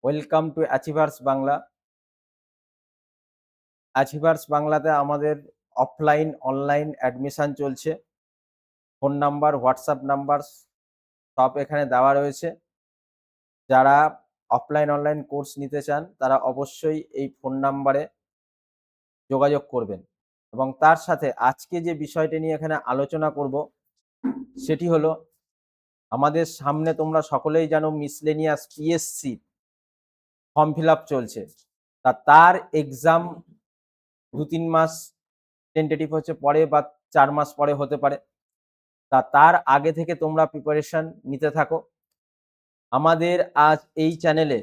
Welcome to achievers Bangla. Achievers বাংলাতে আমাদের offline online admission চলছে। ফোন নাম্বার, হোয়াটসঅ্যাপ নাম্বার সব এখানে দেওয়া রয়েছে। যারা অফলাইন অনলাইন কোর্স নিতে চান তারা অবশ্যই এই ফোন নাম্বারে যোগাযোগ করবেন। এবং তার সাথে আজকে যে বিষয়টি নিয়ে এখানে আলোচনা করব সেটি হলো, আমাদের সামনে তোমরা সকলেই জানো miscellaneous PSC form fill up চলছে। তার এক্সাম 2-3 মাস টেন্টেটিভ হচ্ছে পরে, বা 4 মাস পরে হতে পারে। তার আগে থেকে তোমরা প্রিপারেশন নিতে থাকো। আমাদের আজ এই চ্যানেলে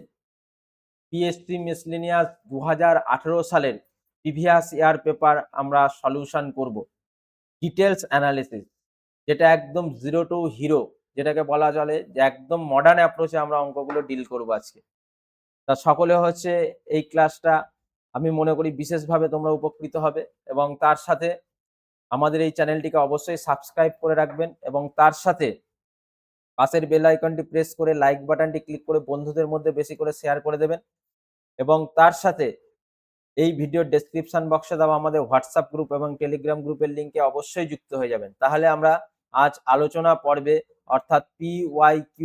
পিএসসি মিসলেনিয়াস 2018 সালের প্রিভিয়াস ইয়ার পেপার আমরা সলিউশন করব, ডিটেলস অ্যানালিসিস, যেটা একদম জিরো টু হিরো, যেটাকে বলা চলে যে একদম মডার্ন অ্যাপ্রোচে আমরা অঙ্কগুলো ডিল করবো আজকে। তা সকলে হচ্ছে এই ক্লাসটা আমি মনে করি বিশেষভাবে তোমরা উপকৃত হবে, এবং তার সাথে আমাদের এই চ্যানেলটিকে অবশ্যই সাবস্ক্রাইব করে রাখবেন, এবং তার সাথে পাশের বেল আইকনটি প্রেস করে লাইক বাটনটি ক্লিক করে বন্ধুদের মধ্যে বেশি করে শেয়ার করে দেবেন। এবং তার সাথে এই ভিডিওর ডেসক্রিপশন বক্সে দেওয়া আমাদের হোয়াটসঅ্যাপ গ্রুপ এবং টেলিগ্রাম গ্রুপের লিঙ্কে অবশ্যই যুক্ত হয়ে যাবেন। তাহলে আমরা আজ আলোচনা পর্বে, অর্থাৎ PYQ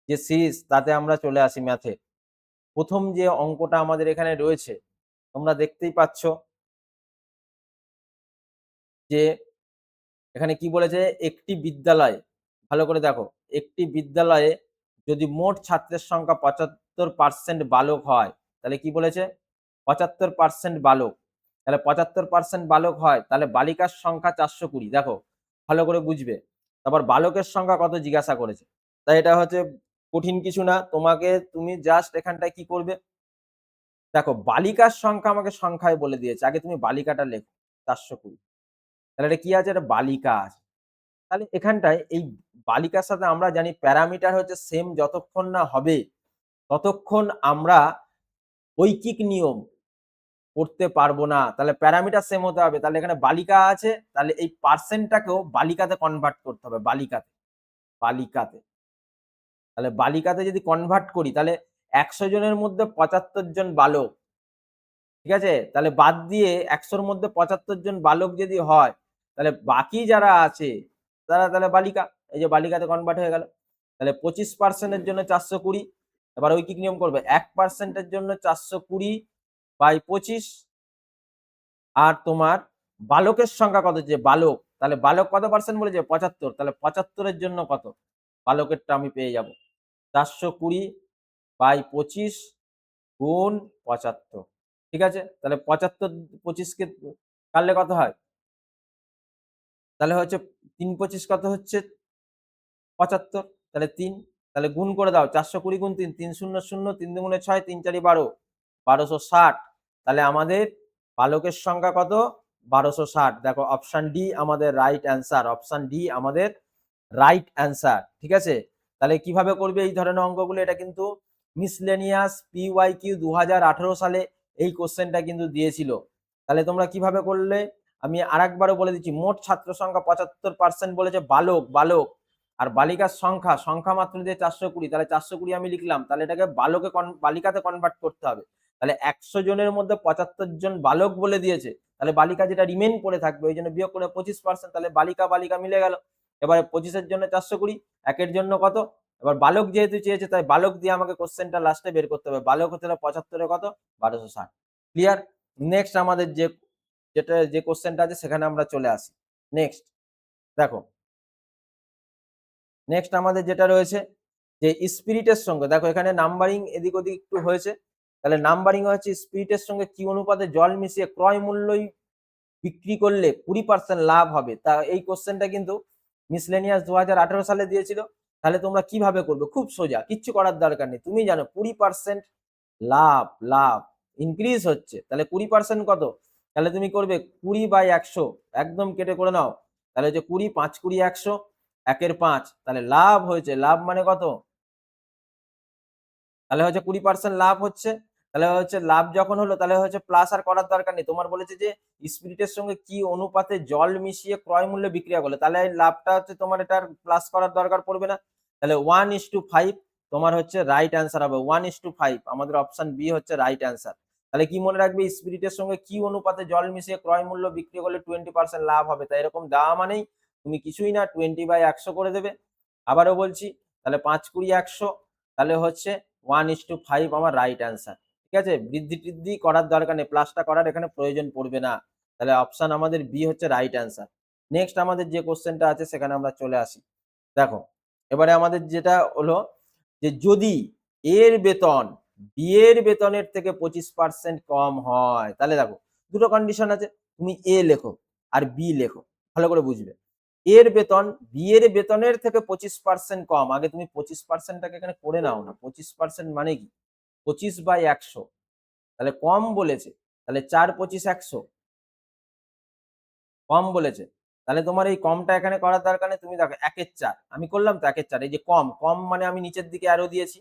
যে সিরিজ, তাতে আমরা চলে আসি ম্যাথে। প্রথম যে অঙ্কটা আমাদের এখানে রয়েছে তোমরা দেখতেই পাচ্ছ যে এখানে কি বলেছে, একটি বিদ্যালয়ে, ভালো করে দেখো, একটি বিদ্যালয়ে যদি মোট ছাত্রের সংখ্যা 75% বালক হয়, তাহলে কি বলেছে 75% বালক, তাহলে 75% বালক হয়, তাহলে বালিকার সংখ্যা 420। দেখো ভালো করে বুঝবে। তারপর বালকের সংখ্যা কত জিজ্ঞাসা করেছে। তাই এটা হচ্ছে কঠিন কিছু না, তুমি জাস্ট এখানটায় কি করবে, দেখো বালিকার সংখ্যা আমাকে সংখ্যায় বলে দিয়েছে, আগে তুমি বালিকাটা লেখো 420। তাহলে এটা কি আছে, এটা বালিকা আছে। তাহলে এখানটায় এই বালিকার সাথে আমরা জানি প্যারামিটার হচ্ছে সেম, যতক্ষণ না হবে ততক্ষণ আমরা ঐকিক নিয়ম করতে পারবো না। তাহলে প্যারামিটার সেম হতে হবে। তাহলে এখানে বালিকা আছে, তাহলে এই পার্সেন্টটাকেও বালিকাতে কনভার্ট করতে হবে, বালিকাতে। বালিকাতে তাহলে বালিকাতে যদি কনভার্ট করি, তাহলে 100 জনের মধ্যে 75 জন বালক, ঠিক আছে, তাহলে বাদ দিয়ে 100-র মধ্যে 75 জন বালক যদি হয়, তাহলে বাকি যারা আছে তারা তাহলে বালিকা। এই যে বালিকাতে কনভার্ট হয়ে গেল। তাহলে 25%-এর জন্য 420। এবার ঐকিক নিয়ম করবে, 1%-এর জন্য 420/25। আর তোমার বালকের সংখ্যা কত, যে বালক, তাহলে বালক কত পার্সেন্ট বলেছে 75, তাহলে 75-এর জন্য কত, বালকেরটা আমি পেয়ে যাব 420/25 গুণ 75। ঠিক আছে, তাহলে 75 25কে কাটলে কত হয়, তাহলে হচ্ছে 3-25 কত হচ্ছে 75, তাহলে 3, তাহলে গুণ করে দাও 420 গুণ 3, 3 শূন্য শূন্য, 3 দুগুণে 6, 3 চারি 12, 1260। তাহলে আমাদের বালকের সংখ্যা কত, 1260। দেখো অপশন ডি আমাদের রাইট অ্যান্সার, অপশন ডি আমাদের রাইট অ্যান্সার। ঠিক আছে, তাহলে কিভাবে করবে এই ধরনের অঙ্কগুলো, এটা কিন্তু মিসলেনিয়াস PYQ 2018 সালে এই কোশ্চেনটা কিন্তু দিয়েছিল। তাহলে তোমরা কিভাবে করলে আমি আরেকবারও বলে দিচ্ছি, মোট ছাত্র সংখ্যা 75% বলেছে বালক, বালক, আর বালিকার সংখ্যা, সংখ্যা মাত্র দিয়ে 420, তাহলে 420 আমি লিখলাম, তাহলে এটাকে বালিকাতে কনভার্ট করতে হবে। তাহলে 100 জনের মধ্যে 75 জন বালক বলে দিয়েছে, তাহলে বালিকা যেটা রিমেন পড়ে থাকবে ওই জন্য বিয়োগ করে 25%, তাহলে বালিকা বালিকা মিলে গেল। এবারে 25-এর জন্য 420, একের জন্য কত, এবার বালক যেহেতু চেয়েছে তাই বালক দিয়ে আমাকে কোশ্চেনটা লাস্টে বের করতে হবে। বালক হতে 75-এ কত, 1260। ক্লিয়ার। নেক্সট আমাদের যে কোশ্চেনটা আছে সেখানে আমরা চলে আসি। নেক্সট দেখো, নেক্সট আমাদের যেটা রয়েছে যে স্পিরিটের সঙ্গে, দেখো এখানে নাম্বারিং এদিক ওদিক একটু হয়েছে। তাহলে নাম্বারিং হচ্ছে স্পিরিটের সঙ্গে কি অনুপাতে জল মিশিয়ে ক্রয় মূল্যই বিক্রি করলে 20% লাভ হবে। তা এই কোশ্চেনটা কিন্তু মিসলেনিয়াস 2018 সালে দিয়েছিল। তাহলে তোমরা কিভাবে করবে, খুব সোজা, কিচ্ছু করার দরকার নেই। তুমি জানো 20% লাভ, লাভ ইনক্রিজ হচ্ছে, তাহলে 20% কত, তাহলে তুমি করবে 20/100, একদম কেটে করে নাও। তাহলে হচ্ছে 20, 5 20 100, 1/5, তাহলে লাভ হয়েছে, লাভ মানে কত, তাহলে হচ্ছে 20% লাভ হচ্ছে। তাহলে হচ্ছে লাভ যখন হলো, তাহলে হচ্ছে প্লাস আর করার দরকার নেই। তোমার বলেছে যে স্পিরিটের সঙ্গে কি অনুপাতে জল মিশিয়ে ক্রয় মূল্যে বিক্রিয়া করলে, তাহলে লাভটা হচ্ছে তোমার এটার প্লাস করার দরকার পড়বে না। তাহলে 1:5 তোমার হচ্ছে রাইট অ্যান্সার হবে 1:5। আমাদের অপশন বি হচ্ছে রাইট অ্যান্সার। তাহলে কি মনে রাখবে, স্পিরিটের সঙ্গে কি অনুপাতে জল মিশিয়ে ক্রয় মূল্য বিক্রি করলে 20% লাভ হবে। তাই এরকম দেওয়া মানেই তুমি কিছুই না 20/100 করে দেবে। আবারও বলছি, তাহলে 5 20 100, তাহলে হচ্ছে 1:5 আমার রাইট অ্যান্সার। ঠিক আছে, বৃদ্ধি টিদ্ধি করার দরকার নেই, প্লাসটা করার এখানে প্রয়োজন পড়বে না। তাহলে অপশন আমাদের বি হচ্ছে রাইট অ্যান্সার। নেক্সট আমাদের যে কোশ্চেনটা আছে সেখানে আমরা চলে আসি। দেখো, এবারে আমাদের যেটা হলো যে যদি এর বেতন বি এর বেতনের থেকে 25% কম হয়, তাহলে দেখো দুটো কন্ডিশন আছে, তুমি এ লেখো আর বি লেখো, ভালো করে বুঝবে। এর বেতন বি এর বেতনের থেকে 25% কম, আগে তুমি 25%টাকে এখানে করে নাও না। 25% মানে কি, 25/100, তাহলে কম বলেছে, তাহলে 4 25 100 কম বলেছে। তাহলে তোমার এই কমটা এখানে করার দরকার নেই, তুমি দেখো 1/4 আমি করলাম তো 1/4, এই যে কম কম মানে আমি নিচের দিকে অ্যারো দিয়েছি।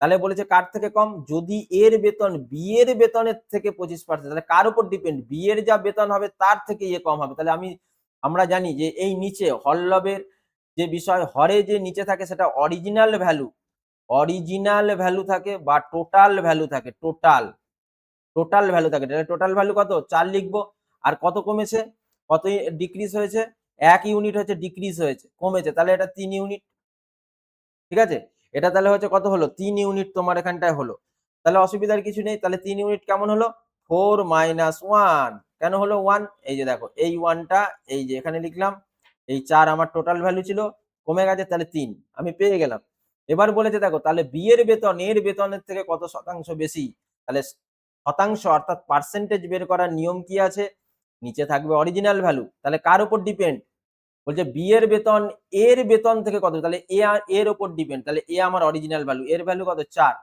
তাহলে বলেছে কার থেকে কম, যদি এর বেতন বি এর বেতনের থেকে 25%, তাহলে কার উপর ডিপেন্ড, বি এর যা বেতন হবে তার থেকে ইয়ে কম হবে। তাহলে আমরা জানি যে এই নিচে হরলবের যে বিষয়, হরে যে নিচে থাকে সেটা অরিজিনাল ভ্যালু থাকে বা টোটাল ভ্যালু থাকে, টোটাল ভ্যালু থাকে। টোটাল ভ্যালু কত 4 লিখবো, আর কত কমেছে, কত ডিক্রিজ হয়েছে, 1 ইউনিট হচ্ছে ডিক্রিজ হয়েছে, কমেছে, তাহলে এটা 3 ইউনিট। ঠিক আছে, এটা তাহলে হচ্ছে কত হলো, 3 ইউনিট তোমার এখানটায় হলো। তাহলে অসুবিধার কিছু নেই, তাহলে 3 ইউনিট কেমন হলো, 4 - 1। কেন হলো 1, এই যে দেখো এই 1টা এই যে এখানে লিখলাম, এই 4 আমার টোটাল ভ্যালু ছিল, কমে গেছে, তাহলে 3 আমি পেয়ে গেলাম। এবার বলেছে দেখো, তাহলে বি এর বেতন এর বেতনের থেকে কত শতাংশ বেশি, তাহলে শতাংশ অর্থাৎ পার্সেন্টেজ বের করার নিয়ম কি আছে, নিচে থাকবে অরিজিনাল ভ্যালু, তাহলে কার উপর ডিপেন্ড, বলছে বি এর বেতন এর বেতন থেকে কত, তাহলে এ এর উপর ডিপেন্ড, তাহলে এ আমার অরিজিনাল ভ্যালু, এর ভ্যালু কত 4,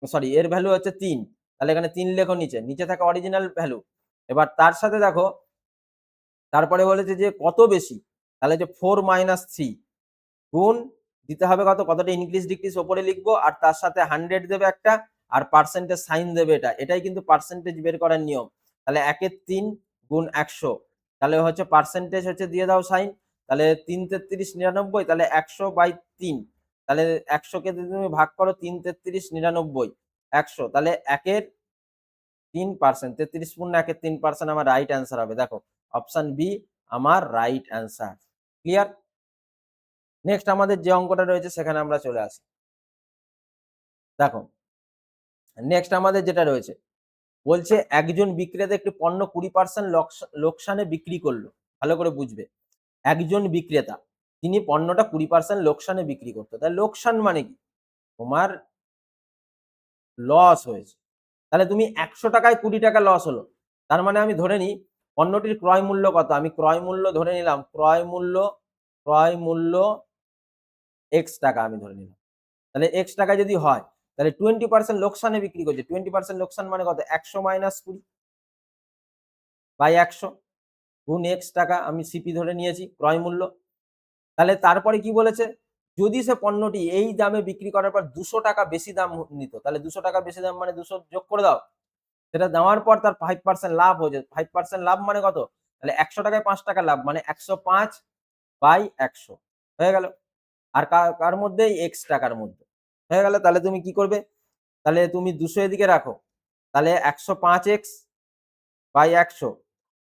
সরি এর ভ্যালু হচ্ছে 3, তাহলে এখানে 3 লেখো, নিচে থাকে অরিজিনাল ভ্যালু। এবার তার সাথে দেখো তারপরে বলেছে যে কত বেশি, তাহলে যে 4 - 3 গুণ দিতে হবে কত, কতটা ইনক্রিজ ডিক্রিজ ওপরে লিখবো, আর তার সাথে 100 দেবে একটা, আর পার্সেন্টেজ সাইন দেবে, এটাই কিন্তু পার্সেন্টেজ বের করার নিয়ম। তাহলে 1/3 গুণ 100, তাহলে হচ্ছে পার্সেন্টেজ হচ্ছে দিয়ে দাও সাইন, তাহলে 3 33 99, তাহলে 100/3, তাহলে 100কে তুমি ভাগ করো 3 33 99 100, তাহলে 1/3, 33 পূর্ণ 1/3 আমার রাইট অ্যান্সার হবে। দেখো অপশন বি আমার রাইট অ্যান্সার। ক্লিয়ার? নেক্সট আমাদের যে অঙ্কটা রয়েছে সেখানে আমরা চলে আসি। দেখো নেক্সট আমাদের যেটা রয়েছে, বলছে একজন বিক্রেতা একটি পণ্য 20% লোকসানে বিক্রি করলো। ভালো করে বুঝবে, একজন বিক্রেতা তিনি পণ্যটা 20% লোকসানে বিক্রি করতো। তাহলে লোকসান মানে কি, তোমার লস হয়েছে। তাহলে তুমি 100 টাকায় 20 টাকা লস হলো, তার মানে আমি ধরে নিই পণ্যটির ক্রয় মূল্য কত, আমি ক্রয় মূল্য ধরে নিলাম, ক্রয় মূল্য x টাকা আমি ধরে নিলাম। তাহলে x টাকা যদি হয়, তাহলে 20% লোকসানে বিক্রি করছে, 20% লোকসান মানে কত, 100 - 20/100 গুণ x টাকা, আমি সিপি ধরে নিয়েছি ক্রয় মূল্য। তাহলে তারপরে কি বলেছে, যদি সে পণ্যটি এই দামে বিক্রি করার পর 200 টাকা বেশি দাম নিত, তাহলে 200 টাকা বেশি দাম মানে 200 যোগ করে দাও, সেটা দেওয়ার পর তার 5% লাভ হয়েছে, 5% লাভ মানে কত, তাহলে 100 টাকায় 5 টাকা লাভ মানে 105/100 হয়ে গেল। আর কার মধ্যে, x টাকার মধ্যে হয়ে গেল। তাহলে তুমি কি করবে, তাহলে তুমি 200 এদিকে রাখো, তাহলে 105x/100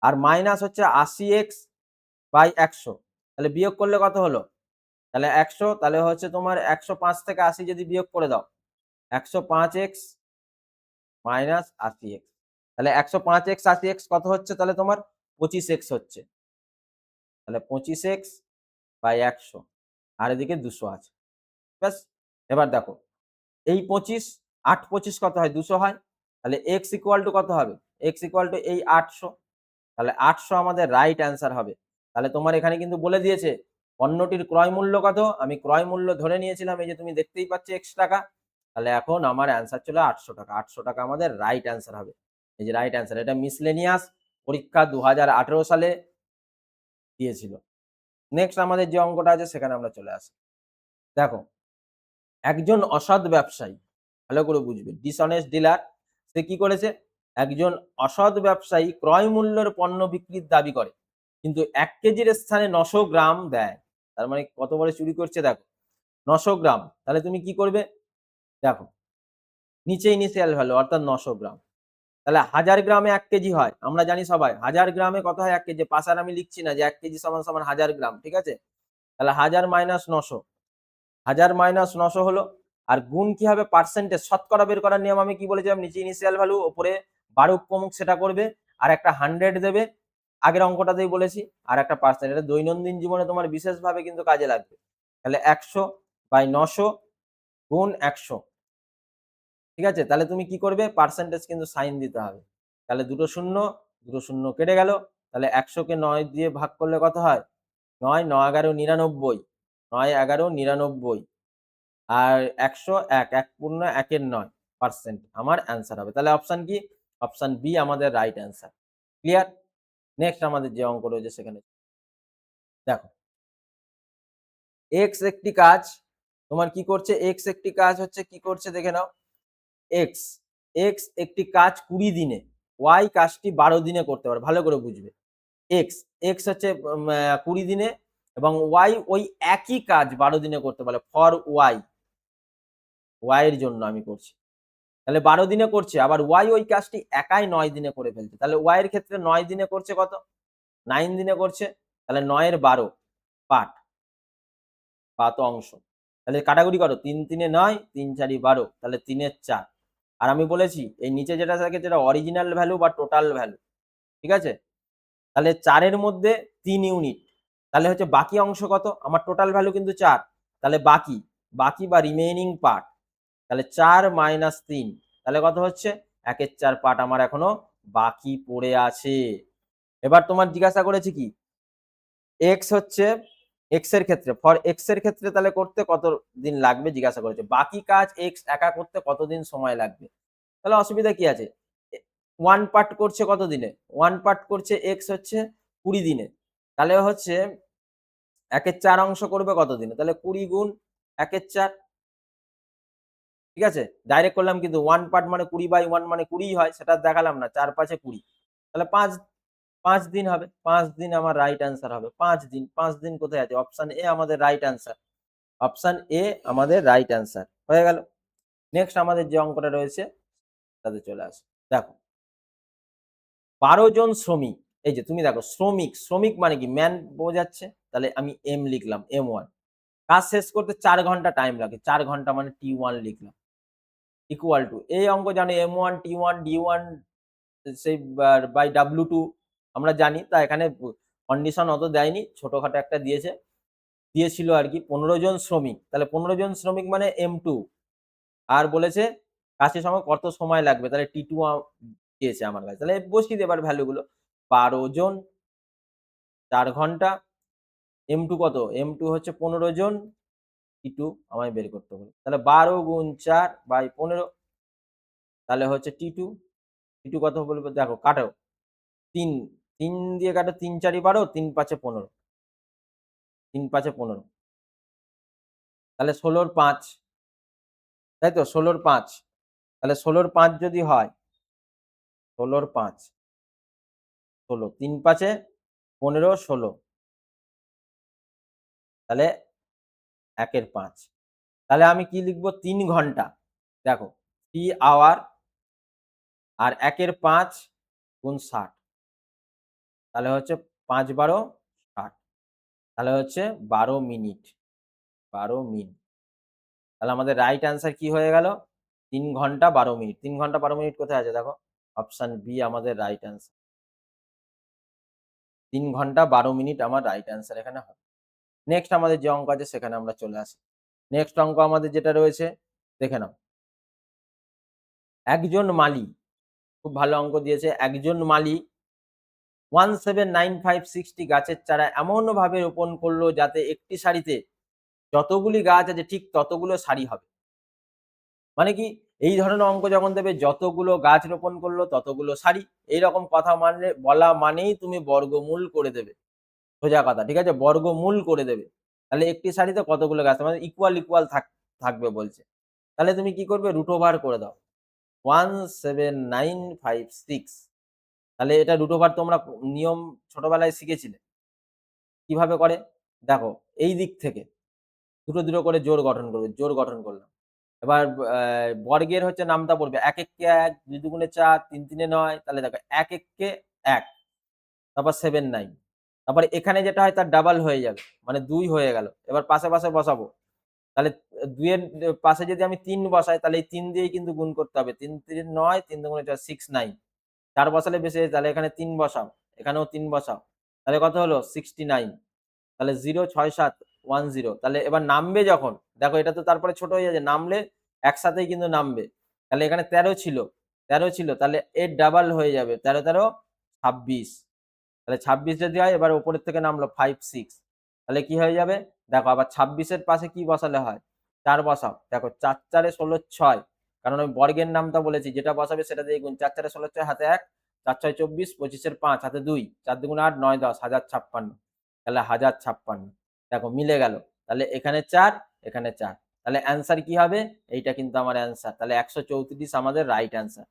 আর মাইনাস হচ্ছে 80x/100, তাহলে বিয়োগ করলে কত হলো, তাহলে 100, তাহলে হচ্ছে তোমার 105 থেকে 80 যদি বিয়োগ করে দাও, 105x মাইনাস 80x, তাহলে 105x 80x কত হচ্ছে, তাহলে তোমার 25x হচ্ছে, তাহলে 25x/100 আর এদিকে 200 আছে, ব্যাস। এবার দেখো এই 25 8 25 কত হয়, 200 হয়, তাহলে x ইকুয়াল টু কত হবে, x ইকুয়াল টু এই 800, তাহলে 800 আমাদের রাইট অ্যান্সার হবে। তাহলে তোমার এখানে কিন্তু বলে দিয়েছে পণ্যটির ক্রয় মূল্য কত, আমি ক্রয় মূল্য ধরে নিয়েছিলাম, এই যে তুমি দেখতেই পাচ্ছ x টাকা, তাহলে এখন আমার অ্যান্সার ছিল 800 টাকা। 800 টাকা আমাদের রাইট অ্যান্সার হবে, এই যে রাইট অ্যান্সার। এটা মিসলেনিয়াস পরীক্ষা 2018 সালে দিয়েছিল। নেক্সট আমাদের যে অঙ্কটা আছে সেখানে আমরা চলে আসি। দেখো একজন অসৎ ব্যবসায়ী, ভালো করে বুঝবে, ডিসঅনেস্ট ডিলার, সে কি করেছে, একজন অসৎ ব্যবসায়ী ক্রয় মূল্যের পণ্য বিক্রির দাবি করে, কিন্তু 1 কেজির স্থানে 900 গ্রাম দেয়। তার মানে কত বড় চুরি করছে দেখো, 900 গ্রাম। তাহলে তুমি কি করবে, দেখো নিচে ইনিশিয়াল ভ্যালু অর্থাৎ 900 গ্রাম। তাহলে 1000 গ্রামে 1 কেজি হয়, আমরা জানি সবাই 1000 গ্রামে কত হয় 1 কেজি, পাশে আর আমি লিখছি না যে 1 কেজি সমান সমান 1000 গ্রাম, ঠিক আছে? তাহলে 1000 মাইনাস 900, 1000 মাইনাস 900 হলো। আর গুণ কি হবে? পার্সেন্টেজ, শতকরা বের করার নিয়ম আমি কি বলেছিলাম? নিচে ইনিশিয়াল ভ্যালু, ওপরে বারুক প্রমুখ সেটা করবে, আর একটা 100 দেবে, আগের অঙ্কটাতেই বলেছি, আর একটা পার্সেন্ট। এটা দৈনন্দিন জীবনে তোমার বিশেষভাবে কিন্তু কাজে লাগবে। তাহলে 100 বাই 900 গুণ 100, ঠিক আছে? তাহলে তুমি কি করবে? পার্সেন্টেজ কিন্তু সাইন দিতে হবে। তাহলে দুটো শূন্য, দুটো শূন্য কেটে গেল। তাহলে 100 কে 9 দিয়ে ভাগ করলে কত হয়? 9, 9 11 99, 9 11 99, আর 100 1, 1 পূর্ণ 1 এর 9% আমার অ্যান্সার হবে। তাহলে অপশন কি? অপশন বি আমাদের রাইট অ্যান্সার। ক্লিয়ার? নেক্সট আমাদের যে অঙ্ক রয়েছে সেখানে দেখো, এক্স একটি কাজ, তোমার কি করছে? এক্স একটি কাজ হচ্ছে কি করছে দেখে নাও। এক্স এক্স একটি কাজ 20 দিনে, ওয়াই কাজটি 12 দিনে করতে পারে। ভালো করে বুঝবে। এক্স এক্স হচ্ছে 20 দিনে, এবং ওয়াই ওই একই কাজ 12 দিনে করতে পারে। ফর ওয়াই, ওয়াই এর জন্য আমি করছি। তাহলে 12 দিনে করছে, আবার ওয়াই ওই কাজটি একাই 9 দিনে করে ফেলছে। তাহলে ওয়াই এর ক্ষেত্রে 9 দিনে করছে কত? 9 দিনে করছে। তাহলে 9 এর 12 পার্ট বা তো অংশ। তাহলে কাটাকুটি করো, 3 3 9, 3 4 12, তাহলে 3 এর 4। আর আমি বলেছি এই নিচে যেটা থাকে যেটা অরিজিনাল ভ্যালু বা টোটাল ভ্যালু, ঠিক আছে? তাহলে 4 এর মধ্যে 3 ইউনিট, তাহলে হচ্ছে বাকি অংশ কত? আমার টোটাল ভ্যালু কিন্তু 4, তাহলে বাকি, বাকি বা রিমেইনিং পার্ট, তাহলে 4 মাইনাস 3, তাহলে কত হচ্ছে? 1 এর 4 পার্ট আমার এখনো বাকি পড়ে আছে। এবার তোমার জিজ্ঞাসা করেছি কি? এক্স হচ্ছে এক্স এর ক্ষেত্রে, ফর এক্স এর ক্ষেত্রে তাহলে করতে কত দিন লাগবে জিজ্ঞাসা করেছে। বাকি কাজ এক্স একা করতে কতদিন সময় লাগবে? তাহলে অসুবিধা কি আছে? ওয়ান পার্ট করছে কত দিনে? ওয়ান পার্ট করছে এক্স হচ্ছে 20 দিনে। তাহলে হচ্ছে 1 এর 4 অংশ করবে কত দিনে? তাহলে 20 গুণ 1 এর 4, ঠিক আছে? ডাইরেক্ট করলাম কিন্তু ওয়ান পার্ট মানে 20 বাই 1 মানে 20 হয়, সেটা দেখালাম না। 4 5 20, তাহলে 5 দিন হবে। 5 দিন আমার রাইট অ্যান্সার হবে। 5 দিন, 5 দিন কোথায় আছে? অপশন এ আমাদের রাইট অ্যান্সার। অপশন এ আমাদের রাইট অ্যান্সার হয়ে গেল। নেক্সট আমাদের যে অঙ্কটা রয়েছে তাতে চলে আসে। দেখো 12 জন শ্রমিক, এই যে তুমি দেখো শ্রমিক, শ্রমিক মানে কি? ম্যান বোঝাচ্ছে, তাহলে আমি এম লিখলাম, M1। কাজ শেষ করতে 4 ঘন্টা টাইম লাগে, 4 ঘন্টা মানে T1 লিখলাম, ইকুয়াল টু, এই অঙ্ক জানো M1 T1 D1 সেই বাই W2 আমরা জানি। তা এখানে কন্ডিশন অত দেয়নি, ছোটখাটো একটা দিয়েছিল আর কি। 15 জন শ্রমিক, তাহলে 15 জন শ্রমিক মানে M2, আর বলেছে কাজের সময় কত সময় লাগবে, তাহলে T2 দিয়েছে আমার কাছে। তাহলে বসিয়ে দিই এবার ভ্যালুগুলো। 12 জন 4 ঘন্টা, M2 কত? M2 হচ্ছে 15 জন, T2 আমায় বের করতে হবে। তাহলে 12 গুণ 4 বাই 15, তাহলে হচ্ছে T2। T2 কত বলবে? দেখো কাটো, 3 3 দিয়ে কাটো, 3 4 12, 3 5 15, 3 5 15, তাহলে 16 এর 5, তাই তো? 16 এর 5, তাহলে 16 এর 5 যদি হয়, 16 এর 5, 16, 3 5 15, 16, তাহলে 1 এর 5। তাহলে আমি কি লিখবো? 3 ঘন্টা। দেখো 3 আওয়ার, আর 1 এর 5 গুণ 60, তাহলে হচ্ছে 5 12 60, তাহলে হচ্ছে 12 মিনিট, 12 মিনিট। তাহলে আমাদের রাইট অ্যান্সার কি হয়ে গেল? 3 ঘন্টা 12 মিনিট। 3 ঘন্টা 12 মিনিট কোথায় আছে দেখো? অপশন বি আমাদের রাইট অ্যান্সার। 3 ঘন্টা 12 মিনিট আমার রাইট অ্যান্সার এখানে হবে। নেক্সট আমাদের যে অঙ্ক আছে সেখানে আমরা চলে আসি। নেক্সট অঙ্ক আমাদের যেটা রয়েছে দেখে নাও। একজন মালি, খুব ভালো অঙ্ক দিয়েছে। একজন মালি 179560 গাছের চারা এমনভাবে রোপণ করলো যাতে একটি সারিতে যতগুলি গাছ আছে ঠিক ততগুলো সারি হবে। মানে কি? এই ধরনের অঙ্ক যখন দেবে, যতগুলো গাছ রোপণ করলো ততগুলো সারি, এইরকম কথা মানে বলা মানেই তুমি বর্গমূল করে দেবে। সোজা কথা, ঠিক আছে? বর্গমূল করে দেবে। তাহলে একটি সারিতে কতগুলো গাছ, মানে ইকুয়াল ইকুয়াল থাকবে বলছে। তাহলে তুমি কি করবে? রুট ওভার করে দাও 17956। তাহলে এটা রুট ওভার তোমরা নিয়ম ছোটবেলায় শিখেছিলে। কিভাবে করে? দেখো এই দিক থেকে দুটো দুটো করে জোড় গঠন করবে, জোড় গঠন করলাম। এবার বর্গের হচ্ছে নামতা পড়বে ১ এককে ১, ২ দুগুণে ৪, ৩ তিনে ৯। তাহলে দেখো ১ এককে ১, তারপর 7 9। তারপরে এখানে যেটা হয় তার ডাবল হয়ে যাবে। মানে ২ হয়ে গেল। এবার পাশে, পাশে বসাবো। তাহলে ২ এর পাশে যদি আমি ৩ বসাই তাহলে এই ৩ দিয়েই কিন্তু গুণ করতে হবে। ৩ ৩ ৯, ৩ দুগুণে ৪, 6 9। ৪ বসালে বেশি হয়, তাহলে এখানে ৩ বসাও, এখানেও ৩ বসাও। তাহলে কত হলো? 69। তাহলে 0 ৬ ৭ 10। তাহলে এবার নামবে যখন, দেখো এটা তো তারপরে ছোট হয়ে যাচ্ছে, নামলে একসাথেই কিন্তু নামবে। তাহলে এখানে ১৩ ছিল, ১৩ ছিল, তাহলে এর ডাবল হয়ে যাবে। ১৩ ১৩ ২৬। তাহলে ২৬ যদি হয়, এবার উপরের থেকে নামলো ৫ ৬। তাহলে কি হয়ে যাবে? দেখো আবার ২৬ এর পাশে কি বসালে হয়? ৪ বসাও। দেখো ৪ ৪ এ ১৬ ৬, কারণ আমি বর্গের নামটা বলেছি, যেটা বসাবে সেটা দিয়ে গুণ। ৪ ৪ এ ১৬ ৬, হাতে ১, ৪ ৬ ২৪, ২৫ এর ৫, হাতে ২, ৪ দুগুণে ৮, ৯ ১০, ১০৫৬। তাহলে ১০৫৬। দেখো মিলে গেল। তাহলে এখানে ৪, এখানে ৪। তাহলে অ্যান্সার কি হবে? এইটা কিন্তু আমার অ্যান্সার। তাহলে ১৩৪ আমাদের রাইট অ্যান্সার।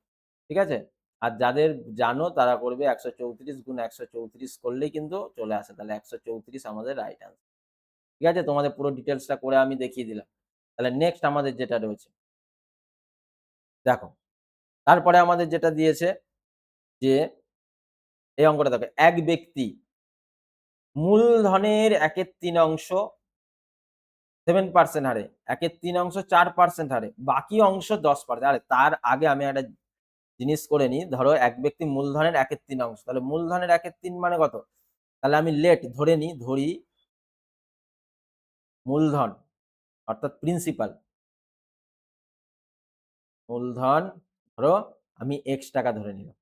ঠিক আছে? আর যাদের জানো তারা করবে ১৩৪ গুণ ১৩৪ করলেই কিন্তু চলে আসে। তাহলে ১৩৪ আমাদের রাইট অ্যান্সার। ঠিক আছে? তোমাদের পুরো ডিটেইলসটা করে আমি দেখিয়ে দিলাম। তাহলে নেক্সট আমাদের যেটা রয়েছে, দেখো। তারপরে আমাদের যেটা দিয়েছে যে, এই অঙ্কটা দেখো। এক ব্যক্তি মূলধনের ১/৩ অংশ 7% হারে, ১/৩ অংশ 4% হারে, বাকি অংশ 10%। আরে তার আগে আমি একটা জিনিস করে নিই। ধরো এক ব্যক্তি মূলধনের ১/৩ অংশ। তাহলে মূলধনের ১/৩ মানে কত? তাহলে আমি ধরে নিই, ধরি মূলধন অর্থাৎ প্রিন্সিপাল। মূলধন ধরো আমি X টাকা ধরে নিলাম।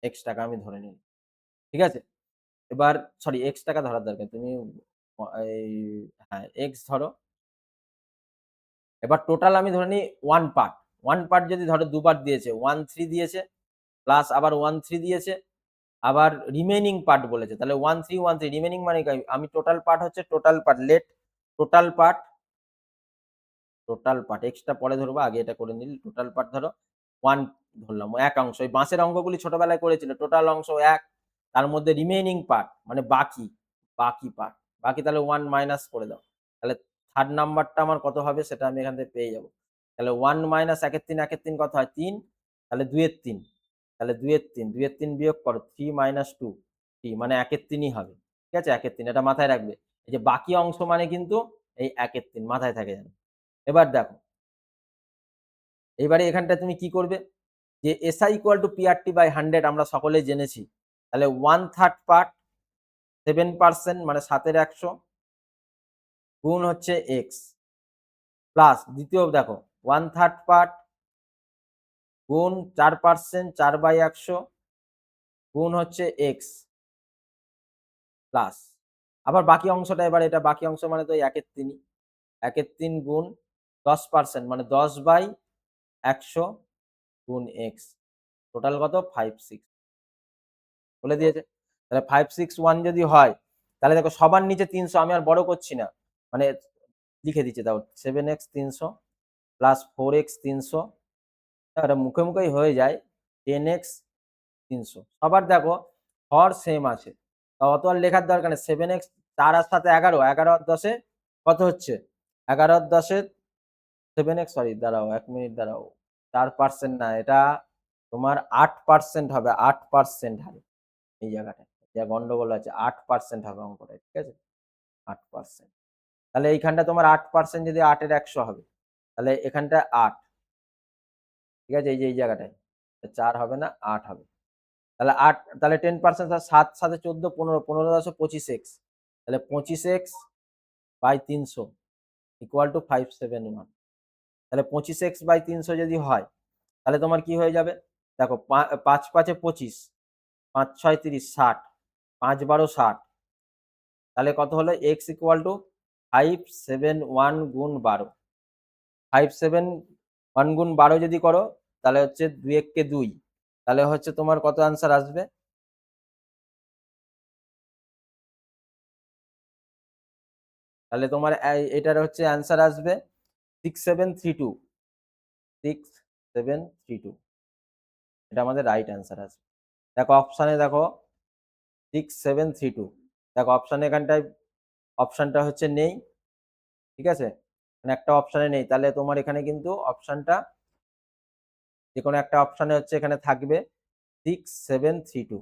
X টাকা আমি ধরে নিলাম। ঠিক আছে? এবার সরি, X টাকা ধরার দরকার নেই। তুমি এই হ্যাঁ, X ধরো। এবার টোটাল আমি ধরে নিই 1 পার্ট। 1 পার্ট যদি ধরো দুবার দিয়েছে, 13 দিয়েছে, প্লাস আবার 13 দিয়েছে, আবার রিমেইনিং পার্ট বলেছে। তাহলে 13 13 রিমেইনিং মানে কি? আমি টোটাল পার্ট হচ্ছে total part, let total part, total part. Extra পরে ধরবো, আগে এটা করে নিই। টোটাল পার্ট ধরো 1 ধরলাম, 1 অংশ। এই বাঁশের অঙ্কগুলি ছোটবেলায় করেছিল। টোটাল অংশ 1, তার মধ্যে রিমেইনিং পার্ট মানে বাকি, বাকি পার্ট। বাকি তাহলে 1 মাইনাস করে দাও। তাহলে থার্ড নাম্বারটা আমার কত হবে সেটা আমি এখান থেকে পেয়ে যাবো। তাহলে 1 মাইনাস ১ এর ৩, ১ এর ৩ কত হয়? ৩। তাহলে ২ এর ৩। তাহলে ২ এর ৩, ২ এর ৩ বিয়োগ করো। 3 মাইনাস 2, 3 মানে ১ এর ৩ই হবে। ঠিক আছে? ১ এর ৩, এটা মাথায় রাখবে। এই যে বাকি অংশ মানে কিন্তু এই ১ এর ৩ মাথায় থাকে যেন। এবার দেখো, এইবারে এখানটায় তুমি কি করবে? যে SI = PRT/100 আমরা সকলেই জেনেছি। তাহলে 1/3 পার্ট 7% মানে ৭ এর ১০০ গুণ হচ্ছে x, প্লাস দ্বিতীয় দেখো 1/3 পার্ট গুণ 4% 4/100 গুণ হচ্ছে x, প্লাস আবার বাকি অংশটা, এবার এটা বাকি অংশ মানে তো ১ এর ৩ই। ১ এর ৩ গুণ 10% মানে 10/100 গুণ x। টোটাল কত? ৫ ৬ বলে দিয়েছে। তাহলে ৫ ৬ 1 যদি হয়, তাহলে দেখো সবার নিচে ৩০০, আমি আর বড় করছি না। মানে লিখে দিচ্ছি, দাও 7x ৩০০ প্লাস 4x ৩০০, এটা মুখে মুখেই হয়ে যায় 10x ৩০০। সবার দেখো হর সেম আছে, অত আর লেখার দরকার নেই। 7x ৪ আর ৭ ১১, ১১ আর ১০ কত হচ্ছে? ১১ আর ১০ 7x, সরি দাঁড়াও ১ মিনিট দাঁড়াও, 4% না, এটা তোমার 8% হবে, 8% হারে। এই জায়গাটায় যা গন্ডগোল আছে, 8% হবে অঙ্কটায়। ঠিক আছে? 8%। তাহলে এইখানটা তোমার 8% যদি 8 এর ১০০ হবে, তাহলে এখানটা ৮। ঠিক আছে? এই যে এই জায়গাটায় ৪ হবে না, ৮ হবে। তাহলে ৮, তাহলে 10%, ৭ ৭ এ ১৪, ১৫, ১৫ 10 25x। তাহলে 25x বাই ৩০০ ইকুয়াল টু 571। তাহলে 25x বাই ৩০০ যদি হয়, তাহলে তোমার কি হয়ে যাবে? দেখো ৫ ৫ এ ২৫, ৫ ৬ ৩০, ৬০, ৫ ১২ ৬০। তাহলে কত হলো? x ইকুয়াল টু 571 গুণ ১২। 571 গুণ ১২ যদি করো, তাহলে হচ্ছে ২ এককে ২। তাহলে হচ্ছে তোমার কত অ্যান্সার আসবে? তাহলে তোমার এটার হচ্ছে অ্যান্সার আসবে 6732, 6732। এটা আমাদের রাইট অ্যান্সার আসবে। দেখো অপশানে দেখো 6732। দেখো অপশানে এখানটায় অপশানটা হচ্ছে নেই। ঠিক আছে? মানে একটা অপশানে নেই, তাহলে তোমার এখানে কিন্তু অপশানটা যে কোনো একটা অপশানে হচ্ছে এখানে থাকবে 6732।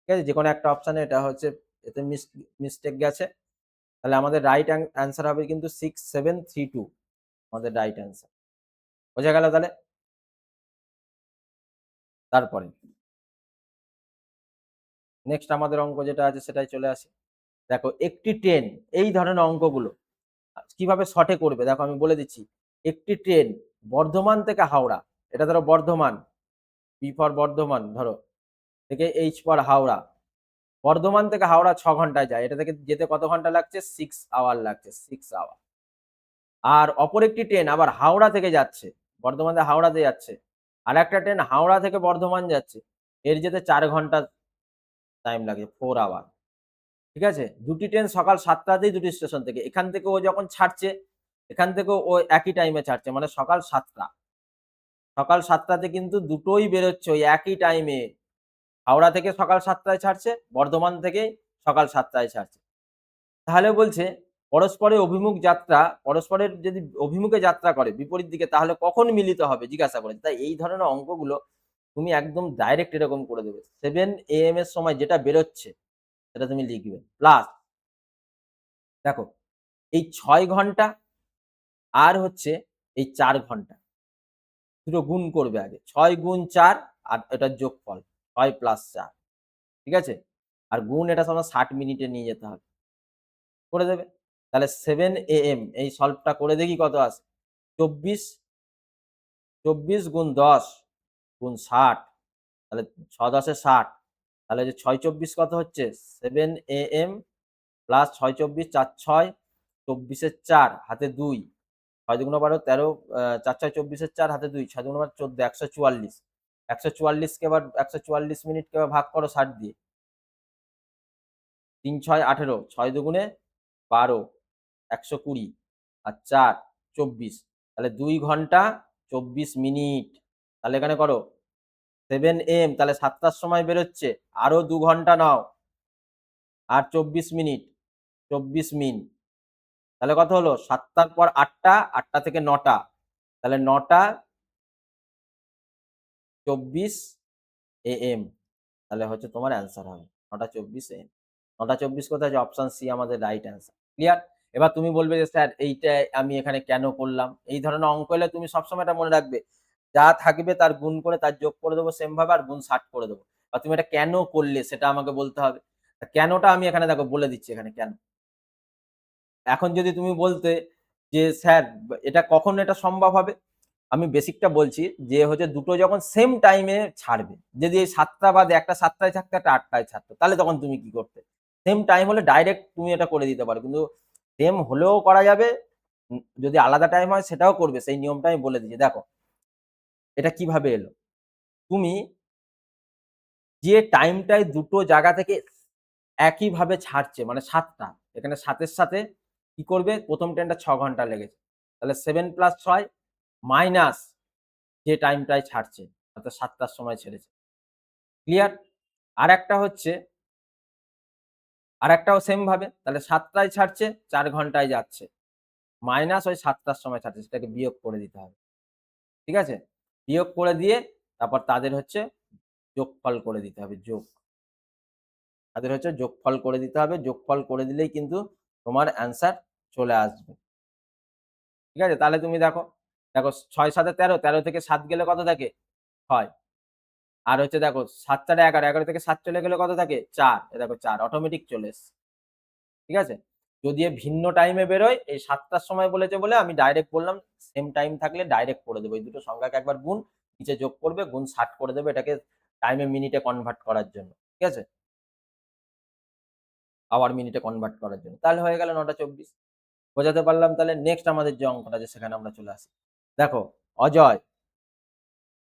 ঠিক আছে, যে কোনো একটা অপশানে এটা হচ্ছে এতে মিস্টেক গেছে, তাহলে আমাদের রাইট অ্যান্সার হবে কিন্তু 6732 আমাদের রাইট অ্যান্সার। বোঝা গেল তাহলে? তারপরে নেক্সট আমাদের অঙ্ক যেটা আছে সেটাই চলে আসি। দেখো একটি ট্রেন, এই ধরনের অঙ্কগুলো কিভাবে শর্টে করবে দেখো আমি বলে দিচ্ছি। একটি ট্রেন বর্ধমান থেকে হাওড়া, এটা ধরো বর্ধমান, বি ফর বর্ধমান ধরো, থেকে এইচ ফর হাওড়া, বর্ধমান থেকে হাওড়া 6 ঘন্টায় যায়, এটা থেকে যেতে কত ঘন্টা লাগছে? 6 আওয়ার লাগছে, 6 আওয়ার। আর অপর একটি ট্রেন আবার হাওড়া থেকে যাচ্ছে, বর্ধমান থেকে হাওড়াতে যাচ্ছে, আর একটা ট্রেন হাওড়া থেকে বর্ধমান যাচ্ছে, এর যেতে 4 ঘন্টা টাইম লাগে, 4 আওয়ার। ঠিক আছে, দুটি ট্রেন সকাল 7টাতেই দুটি স্টেশন থেকে, এখান থেকে ও যখন ছাড়ছে এখান থেকে ও একই টাইমে ছাড়ছে, মানে সকাল 7টা, সকাল 7টাতে কিন্তু দুটোই বেরোচ্ছে ওই একই টাইমে। হাওড়া থেকে সকাল 7টায় ছাড়ছে, বর্ধমান থেকে সকাল 7টায় ছাড়ছে। তাহলে বলছে পরস্পরের অভিমুখ যাত্রা, পরস্পরের যদি অভিমুখে যাত্রা করে বিপরীত দিকে, তাহলে কখন মিলিত হবে জিজ্ঞাসা করে। তাই এই ধরনের অঙ্কগুলো তুমি একদম ডাইরেক্ট এরকম করে দেবে, 7 AM এর সময় যেটা বেরোচ্ছে সেটা তুমি লিখবে, প্লাস দেখো এই 6 ঘন্টা আর হচ্ছে এই 4 ঘন্টা, দুটো গুণ করবে আগে, 6 গুণ 4 আর এটার যোগফল 6 + 4। ঠিক আছে, আর গুণ এটা তোমার 60 মিনিটে নিয়ে যেতে হবে, করে দেবে। তাহলে 7 AM এই সলভটা করে দেখি কত আসে। 24, 24 × 10 × 60, তাহলে 6×10 = 60, তাহলে যে 6×24 কত হচ্ছে? 7 AM প্লাস 6×24 4 6, 24 4 হাতে 2, 6 × 12 13, 4 6 24 4 হাতে 2, 6 × 12 14, 144। 144 কে এবার 144 মিনিটকে এবার ভাগ করো 60 দিয়ে, 3 6 18, 6 দুগুণে 12, 120 আর 4 24, তাহলে 2 ঘন্টা 24 মিনিট। তাহলে এখানে করো 7 AM, তাহলে 7টার সময় বেরোচ্ছে, আরো 2 ঘন্টা নাও, আর 24 মিনিট, 24 মিন, তাহলে কত হলো? 7টার পর 8টা, 8টা থেকে 9টা, তাহলে 9টা 24 AM, তাহলে হচ্ছে তোমার অ্যান্সার হবে 9টা 24 AM। 9টা 24 কোথায় আছে? অপশন সি আমাদের রাইট অ্যান্সার। ক্লিয়ার? এবার তুমি বলবে যে স্যার এইটা আমি এখানে কেন করলাম? এই ধরনের অঙ্ক এলে তুমি সবসময় এটা মনে রাখবে, যা থাকবে তার গুণ করে তার যোগ করে দেবো সেম ভাবে, আর গুণ 60 করে দেবো। আর তুমি এটা কেন করলে সেটা আমাকে বলতে হবে। কেনটা আমি এখানে দেখো বলে দিচ্ছি এখানে কেন। এখন যদি তুমি বলতে যে স্যার এটা কখন এটা সম্ভব হবে, আমি বেসিকটা বলছি যে হচ্ছে দুটো যখন সেম টাইমে ছাড়বে, যদি এই 7টা বাদে একটা 7টায় থাকতো একটা 8টায় ছাড়তো, তাহলে তখন তুমি কি করতে? সেম টাইম হলে ডাইরেক্ট তুমি এটা করে দিতে পারো, কিন্তু সেম হলেও করা যাবে, যদি আলাদা টাইম হয় সেটাও করবে, সেই নিয়মটা আমি বলে দিচ্ছি। দেখো এটা কিভাবে এলো, তুমি যে টাইমটায় দুটো জায়গা থেকে একইভাবে ছাড়ছে মানে 7টা, এখানে 7-এর সাথে কি করবে, প্রথম ট্রেনটা 6 ঘন্টা লেগেছে, তাহলে 7 + 6 মাইনাস যে টাইমটায় ছাড়ছে, অর্থাৎ 7টার সময় ছেড়েছে। ক্লিয়ার? আরেকটা হচ্ছে, আরেকটাও সেম ভাবে, তাহলে 7টায় ছাড়ছে, 4 ঘন্টায় যাচ্ছে, মাইনাস ওই 7টার সময় ছাড়ছে, সেটাকে বিয়োগ করে দিতে হবে। ঠিক আছে, বিয়োগ করে দিয়ে তারপর তাদের হচ্ছে যোগফল করে দিতে হবে, তাদের হচ্ছে যোগফল করে দিতে হবে, যোগফল করে দিলেই কিন্তু তোমার অ্যান্সার চলে আসবে। ঠিক আছে, তাহলে তুমি দেখো, দেখো 6 7 13, 13 থেকে 7 গেলে কত থাকে? 6। আর হচ্ছে দেখো 7 4 11, 11 থেকে 7 চলে গেলে কত থাকে? 4, এ দেখো 4 অটোমেটিক চলে এসছে। ঠিক আছে, যদি ভিন্ন টাইমে বেরোয়, এই 7টার সময় বলেছে বলে আমি ডাইরেক্ট বললাম, সেম টাইম থাকলে ডাইরেক্ট করে দেবো, এই দুটো সংখ্যাকে একবার গুণ, নিচে যোগ করবে, গুণ 60 করে দেবে, এটাকে টাইমে মিনিটে কনভার্ট করার জন্য। ঠিক আছে, আওয়ার মিনিটে কনভার্ট করার জন্য, তাহলে হয়ে গেল 9টা 24। বোঝাতে পারলাম? তাহলে নেক্সট আমাদের যে অঙ্কটা আছে সেখানে আমরা চলে আসি। দেখো অজয়,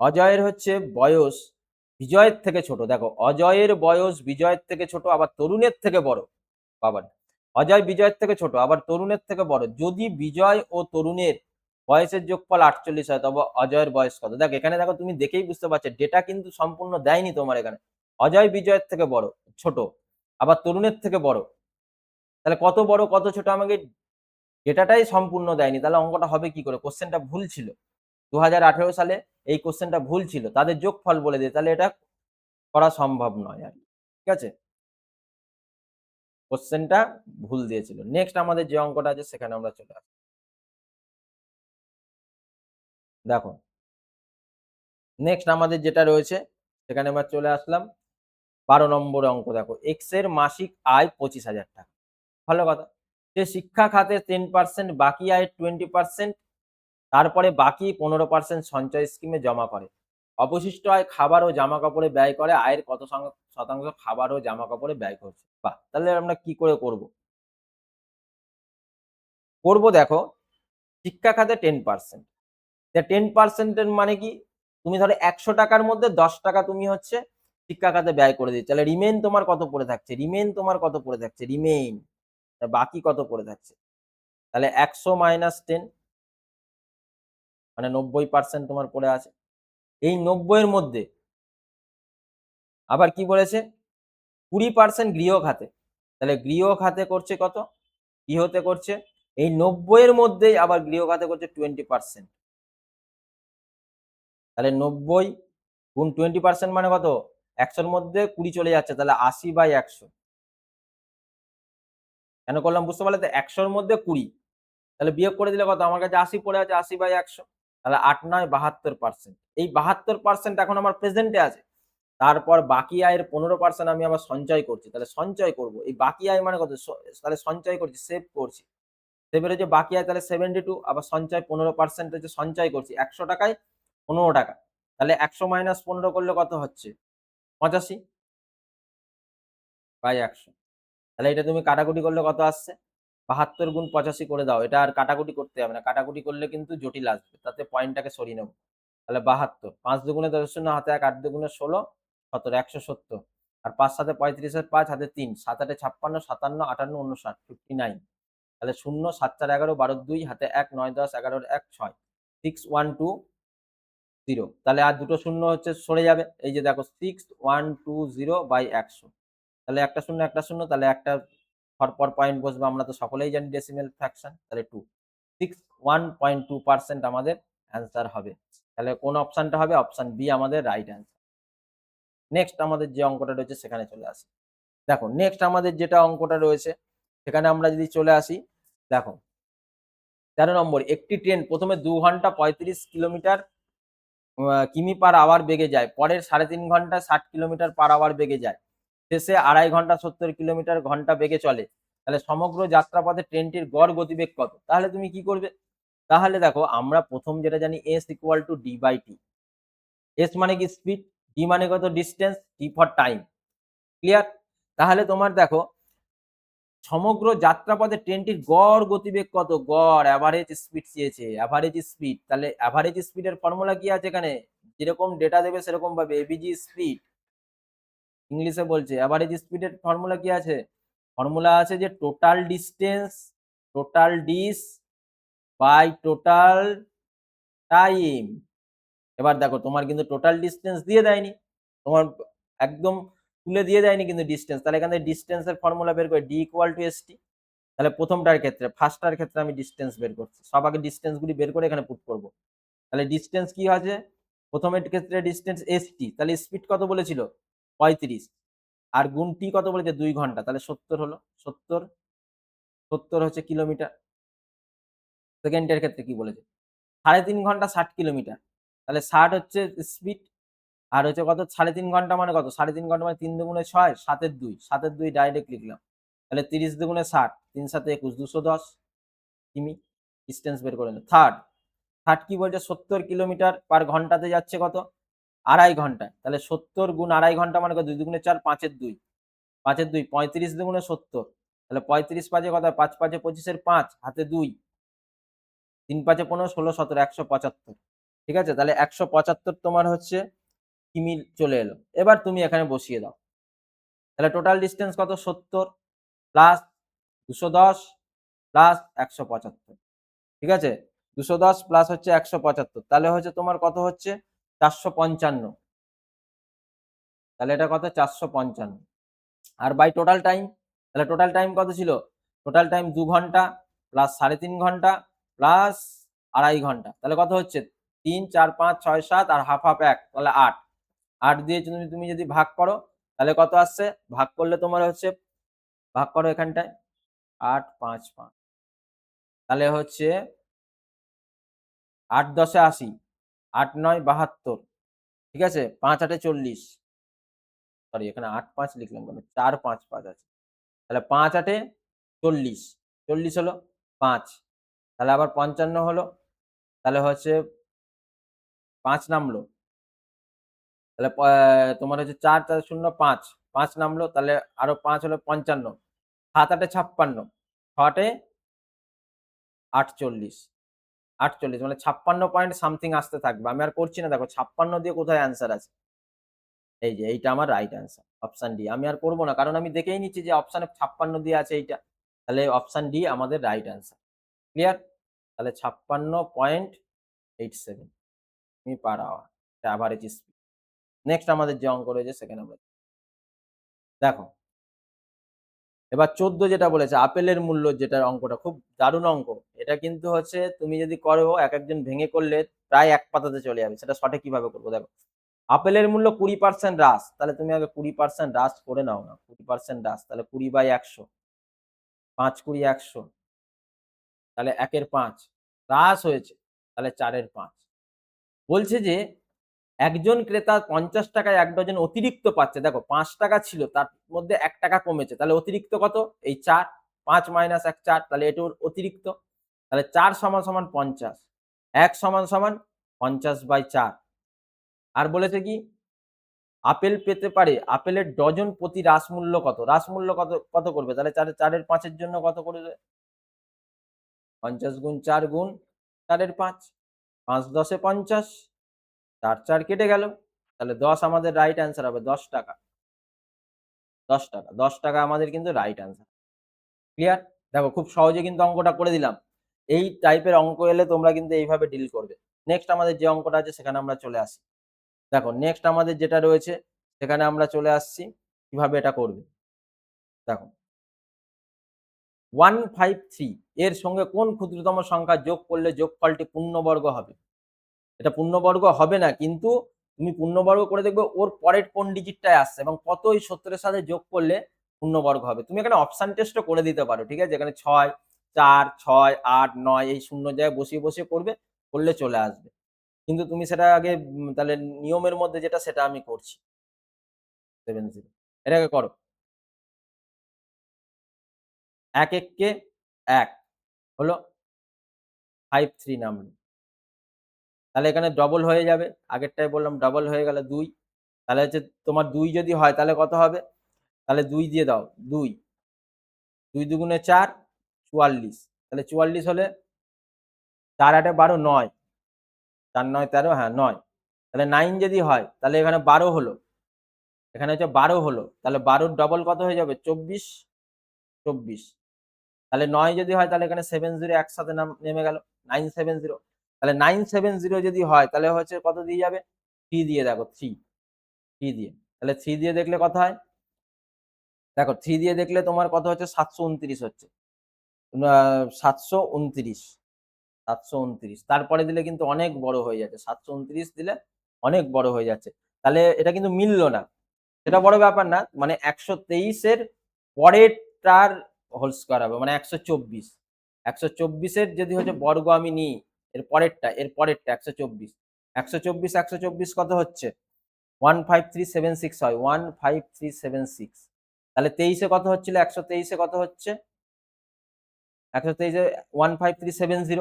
অজয়ের হচ্ছে বয়স বিজয়ের থেকে ছোট, দেখো অজয়ের বয়স বিজয়ের থেকে ছোট, আবার তরুণের থেকে বড়। বাবার, অজয় বিজয়ের থেকে ছোট আবার তরুণের থেকে বড়, যদি বিজয় ও তরুণের বয়সের যোগফল 48 হয়, তবে অজয়ের বয়স কত? দেখো এখানে দেখো তুমি দেখেই বুঝতে পারছো, ডেটা কিন্তু সম্পূর্ণ দেয়নি তোমার এখানে। অজয় বিজয়ের থেকে বড়, ছোট, আবার তরুণের থেকে বড়, তাহলে কত বড় কত ছোট আমাকে ডেটাটাই সম্পূর্ণ দেয়নি, তাহলে অঙ্কটা হবে কি করে? কোশ্চেনটা ভুল ছিল। 2018 সালে এই কোশ্চেনটা ভুল ছিল, তাদের যোগফল বলে দিয়ে, তাহলে এটা করা সম্ভব নয় আর, ঠিক আছে? কোশ্চেনটা ভুল দিয়েছিল। নেক্সট আমাদের যে অঙ্কটা আছে সেখানে আমরা চলে আসি। দেখো নেক্সট আমাদের যেটা রয়েছে সেখানে আমরা চলে আসলাম 12 নম্বর অঙ্ক। দেখো এক্স এর মাসিক আয় 25,000 টাকা। ভালো কথা। সে শিক্ষা খাতে 10%, বাকি আয়ের 20%, তারপরে বাকি 15% সঞ্চয় স্কিমে জমা করে। অবশিষ্ট আয় খাবার ও জামা কাপড়ে ব্যয় করে। আয়ের কত শতাংশ খাবার ও জামা কাপড়ে ব্যয় করছে? বাহ, তাহলে আমরা কি করে করব? দেখো শিক্ষা খাতে 10%, 10% এর মানে কি? তুমি ধরো 100 টাকার মধ্যে 10 টাকা তুমি হচ্ছে শিক্ষা খাতে ব্যয় করে দিচ্ছ, তাহলে রিমেইন তোমার কত পড়ে থাকছে? রিমেইন বাকি কত পড়ে থাকছে? তাহলে 100 মাইনাস 10 মানে 90% তোমার পড়ে আছে। এই 90 এর মধ্যে আবার কি বলেছে? 20% গৃহ খাতে। তাহলে গৃহ খাতে করছে কত? গৃহতে করছে এই 90 এর মধ্যেই আবার গৃহ খাতে করছে 20%। তাহলে 90 গুণ 20% মানে কত? 100 এর মধ্যে 20 চলে যাচ্ছে, তাহলে 80/100। কেন করলাম বুঝতে পারলে তো? 100 এর মধ্যে 20, তাহলে বিয়োগ করে দিলে কত? আমার কাছে 80 পড়ে আছে, 80/100, তাহলে 8 9 72%। এই 72% এখন আমার প্রেজেন্টে আছে। তারপর বাকি আয়ের 15% আমি আবার সঞ্চয় করছি, তাহলে সঞ্চয় করব। এই বাকি আয় মানে কত? তাহলে সঞ্চয় করছি, সেভ করছি। সেভের যে বাকি আয় তাহলে 72, আবার সঞ্চয় 15% হচ্ছে সঞ্চয় করছি 100 টাকায় 15 টাকা। তাহলে 100 মাইনাস 15 করলে কত হচ্ছে? 85/100। তাহলে এটা তুমি কাটাকুটি করলে কত আসছে? 72 গুণ 85 করে দাও। এটা আর কাটাকুটি করতে হবে না, কাটাকুটি করলে কিন্তু জটিল আসবে, তাতে পয়েন্টটাকে সরিয়ে নেবো। তাহলে 72, 5 দুগুণে 10 শূন্য, হাতে 1, 8 দুগুণে 16, 17, 170। আর 5 7 35 এর 5, হাতে 3, 7 8 56, 57, 58, 59, 59। তাহলে 0 7 4 11, 12 2, হাতে 1, 9 10 11 1 6, 6120। তাহলে আর দুটো শূন্য হচ্ছে সরে যাবে, এই যে দেখো 6120/100। তাহলে একটা শূন্য একটা শূন্য, তাহলে একটা পর পয়েন্ট বসবে, আমরা তো সকলেই জানি ডেসিমেল ফ্র্যাকশন, তাহলে 2, 61.2% আমাদের অ্যান্সার হবে। তাহলে কোন অপশনটা হবে? অপশন বি আমাদের রাইট অ্যান্সার। নেক্সট আমাদের যে অঙ্কটা রয়েছে সেখানে চলে আসি। দেখো নেক্সট আমাদের যেটা অঙ্কটা রয়েছে সেখানে আমরা যদি চলে আসি, দেখো 13 নম্বর, একটি ট্রেন প্রথমে 2 ঘন্টা 35 কিলোমিটার কিমি পার আওয়ার বেগে যায়, পরের 3.5 ঘন্টা 60 কিলোমিটার পার আওয়ার বেগে যায়, শেষে 2.5 ঘন্টা 70 কিলোমিটার ঘন্টা বেগে চলে। তাহলে সমগ্র যাত্রাপথে ট্রেনটির গড় গতিবেগ কত? তাহলে তুমি কি করবে? তাহলে দেখো আমরা প্রথম যেটা জানি S equal to D by T. S মানে কি? স্পিড। ডি মানে কত? Distance. T for time. Clear? তাহলে তোমার দেখো সমগ্র যাত্রাপথে ট্রেনটির গড় গতিবেগ কত? গড় অ্যাভারেজ স্পিড চেয়েছে, অ্যাভারেজ স্পিড। তাহলে অ্যাভারেজ স্পিডের ফর্মুলা কি আছে এখানে? যেরকম ডেটা দেবে সেরকম পাবে, এবিজি স্পিড। ইংলিশে বলছে অ্যাভারেজ স্পিডের ফর্মুলা কি আছে? ফর্মুলা আছে যে টোটাল ডিস্টেন্স, টোটাল ডিস বাই টোটাল টাইম। এবার দেখো তোমার কিন্তু টোটাল ডিস্টেন্স দিয়ে দেয়নি, তোমার একদম তুলে দিয়ে দেয়নি কিন্তু ডিস্টেন্স। তাহলে এখানে ডিস্টেন্সের ফর্মুলা বের করে D equal to S T. তাহলে প্রথমটার ক্ষেত্রে, ফার্স্টটার ক্ষেত্রে আমি ডিস্টেন্স বের করছি, সব আগে ডিস্টেন্সগুলি বের করে এখানে পুট করব। তাহলে ডিস্টেন্স কি আছে? প্রথমের ক্ষেত্রে ডিস্টেন্স এস টি, তাহলে স্পিড কত বলেছিল? 35, আর গুণ টি কত বলেছে? 2 ঘন্টা, তাহলে 70 হলো। 70 70 হচ্ছে কিলোমিটার। সেকেন্ডের ক্ষেত্রে কি বলেছে? 3.5 ঘন্টা 60 কিলোমিটার, তাহলে 60 হচ্ছে স্পিড, আর হচ্ছে কত? 3.5 ঘন্টা মানে কত? 3.5 ঘন্টা মানে 3 দুগুণে 6, 7 2, 7 2 ডাইরেক্ট লিখলাম। তাহলে 30 দুগুণে 60, 3 7 21, 210 কিমি ডিস্টেন্স বের করে নিল। থার্ড কি বলছে? 70 কিলোমিটার পার ঘন্টাতে যাচ্ছে কত? 2.5 ঘন্টায়। তাহলে 70 গুণ 2.5 ঘন্টা মানে কত? 2 দুগুণে 4, 5 2, 5 2, 35 দুগুণে 70, তাহলে 35 পাঁচে কত? 5 5 25 5, হাতে 2, 3 5 15, 16 17, 175। ঠিক আছে? তাহলে 175 তোমার হচ্ছে কিমি চলে এলো। এবার তুমি এখানে বসিয়ে দাও। তাহলে টোটাল ডিস্টেন্স কত? 70 প্লাস 210 প্লাস 175। ঠিক আছে? 210 প্লাস হচ্ছে 175, তাহলে হচ্ছে তোমার কত হচ্ছে? 455। তাহলে এটা কত? 455। আর বাই টোটাল টাইম, তাহলে টোটাল টাইম কত ছিল? টোটাল টাইম 2 ঘন্টা প্লাস 3.5 ঘন্টা প্লাস 2.5 ঘন্টা, তাহলে কত হচ্ছে 3, 4, 5, 6, 7 আর হাফ হাফ 1, তাহলে 8। 8 দিয়ে তুমি যদি ভাগ করো তাহলে কত আসছে, ভাগ করলে তোমার হচ্ছে, ভাগ করো এখানটায় 8, 5, 5, তাহলে হচ্ছে 8 10 80, 8 9 72, ঠিক আছে, 5 8 40, সরি এখানে 8 5 লিখলাম কেন, 4 5 5 আছে, তাহলে 5 8 40, 40 হলো 5, তাহলে আবার 55 হলো, তাহলে হচ্ছে 5 নামলো, তাহলে তোমার হচ্ছে 4 4 0 5, 5 নামলো, তাহলে আরো 5 হলো 55, 7 8 56, 6 8 48, 48 মানে 56 পয়েন্ট সামথিং আসতে থাকবে। আমি আর করছি না, দেখো 56 দিয়ে কোথায় অ্যান্সার আছে, এই যে এইটা আমার রাইট অ্যান্সার অপশন ডি। আমি আর করবো না, কারণ আমি দেখেই নিচ্ছি যে অপশনে 56 দিয়ে আছে এইটা, তাহলে অপশন ডি আমাদের রাইট অ্যান্সার। ক্লিয়ার? তাহলে 56.87 m per hour average speed. Next আমাদের যে অঙ্ক রয়েছে সেখানে আমরা দেখো, এবার 14 যেটা বলেছে আপেলের মূল্য, যেটা অঙ্কটা খুব দারুণ অঙ্ক। এটা কিন্তু হচ্ছে তুমি যদি করো এক একজন ভেঙে করলে প্রায় এক পাতাতে চলে যাবে। সেটা শর্টে কিভাবে করবো দেখো, আপেলের মূল্য 20% হ্রাস, তাহলে তুমি আগে 20% হ্রাস করে নাও না, 20% হ্রাস, তাহলে 20/100, 5 20 100, তাহলে 1/5 হ্রাস হয়েছে, তাহলে 4/5। বলছে যে একজন ক্রেতা 50 টাকায় 1 ডজন অতিরিক্ত পাচ্ছে, দেখো 5 টাকা ছিল তার মধ্যে 1 টাকা কমেছে, তাহলে অতিরিক্ত কত, এই 4, 5 মাইনাস 1 4, তাহলে এটা অতিরিক্ত, তাহলে 4 সমান সমান 50, 1 সমান সমান 50/4। আর বলেছে কি আপেল পেতে পারে, আপেলের ডজন প্রতি রাসমূল্য কত, রাসমূল্য কত কত করবে, তাহলে 4/5 জন্য কত করবে, 50 গুণ 4 গুণ 4/5, 5 10 50, 4 4 কেটে গেল, তাহলে 10 আমাদের রাইট অ্যান্সার হবে, 10 টাকা, 10 টাকা, 10 টাকা আমাদের কিন্তু রাইট অ্যান্সার। ক্লিয়ার? দেখো খুব সহজে কিন্তু অঙ্কটা করে দিলাম। এই টাইপের অঙ্ক এলে তোমরা কিন্তু এইভাবে ডিল করবে। নেক্সট আমাদের যে অঙ্কটা আছে সেখানে আমরা চলে আসি। দেখো নেক্সট আমাদের যেটা রয়েছে সেখানে আমরা চলে আসছি কিভাবে এটা করবে। দেখো 153 এর সঙ্গে কোন ক্ষুদ্রতম সংখ্যা যোগ করলে যোগফলটি পূর্ণবর্গ হবে? এটা পূর্ণবর্গ হবে না, কিন্তু তুমি পূর্ণবর্গ করে দেখবে ওর পরের কোন ডিজিটটায় আসছে এবং কত ওই 70 এর সাথে যোগ করলে পূর্ণবর্গ হবে। তুমি এখানে অপশন টেস্টও করে দিতে পারো, ঠিক আছে, এখানে 6 4 6 8 9 এই শূন্য জায়গায় বসিয়ে বসিয়ে করবে, করলে চলে আসবে। কিন্তু তুমি সেটা আগে তাহলে নিয়মের মধ্যে যেটা সেটা আমি করছি 70, এটাকে করো 1 1 কে 1 হলো 53 নামলো, তাহলে এখানে ডবল হয়ে যাবে, আগেরটায় বললাম ডবল হয়ে গেল 2, তাহলে হচ্ছে তোমার 2 যদি হয় তাহলে কত হবে, তাহলে 2 দিয়ে দাও, 2 2 দুগুণে 4 44, তাহলে 44 হলে 4 8 12 9, 4 9 13, হ্যাঁ 9, তাহলে 9 যদি হয় তাহলে এখানে 12 হলো, এখানে হচ্ছে 12 হলো, তাহলে 12 ডবল কত হয়ে যাবে 24, 24, তাহলে 9 যদি হয় তাহলে এখানে 70 একসাথে নেমে গেল 970, তাহলে 970 যদি হয় তাহলে হচ্ছে কত দিয়ে যাবে, 3 দিয়ে দেখো, 3 3 দিয়ে, তাহলে 3 দিয়ে দেখলে কত হয়, দেখো 3 দিয়ে দেখলে তোমার কত হচ্ছে 729 হচ্ছে, 729, 729 তারপরে দিলে কিন্তু অনেক বড় হয়ে যাচ্ছে, 729 দিলে অনেক বড় হয়ে যাচ্ছে, তাহলে এটা কিন্তু মিললো না, সেটা বড় ব্যাপার না, মানে 123 এর পরেরটার হোল স্কয়ার হবে, মানে 124, 124 এর যদি হচ্ছে বর্গ আমি নিই, এর পরেরটা 124, 124 124 কত হচ্ছে 15376 হয়, 15376, তাহলে 23 এ কত হচ্ছিল, 123 এ কত হচ্ছে, 123 এ 15370,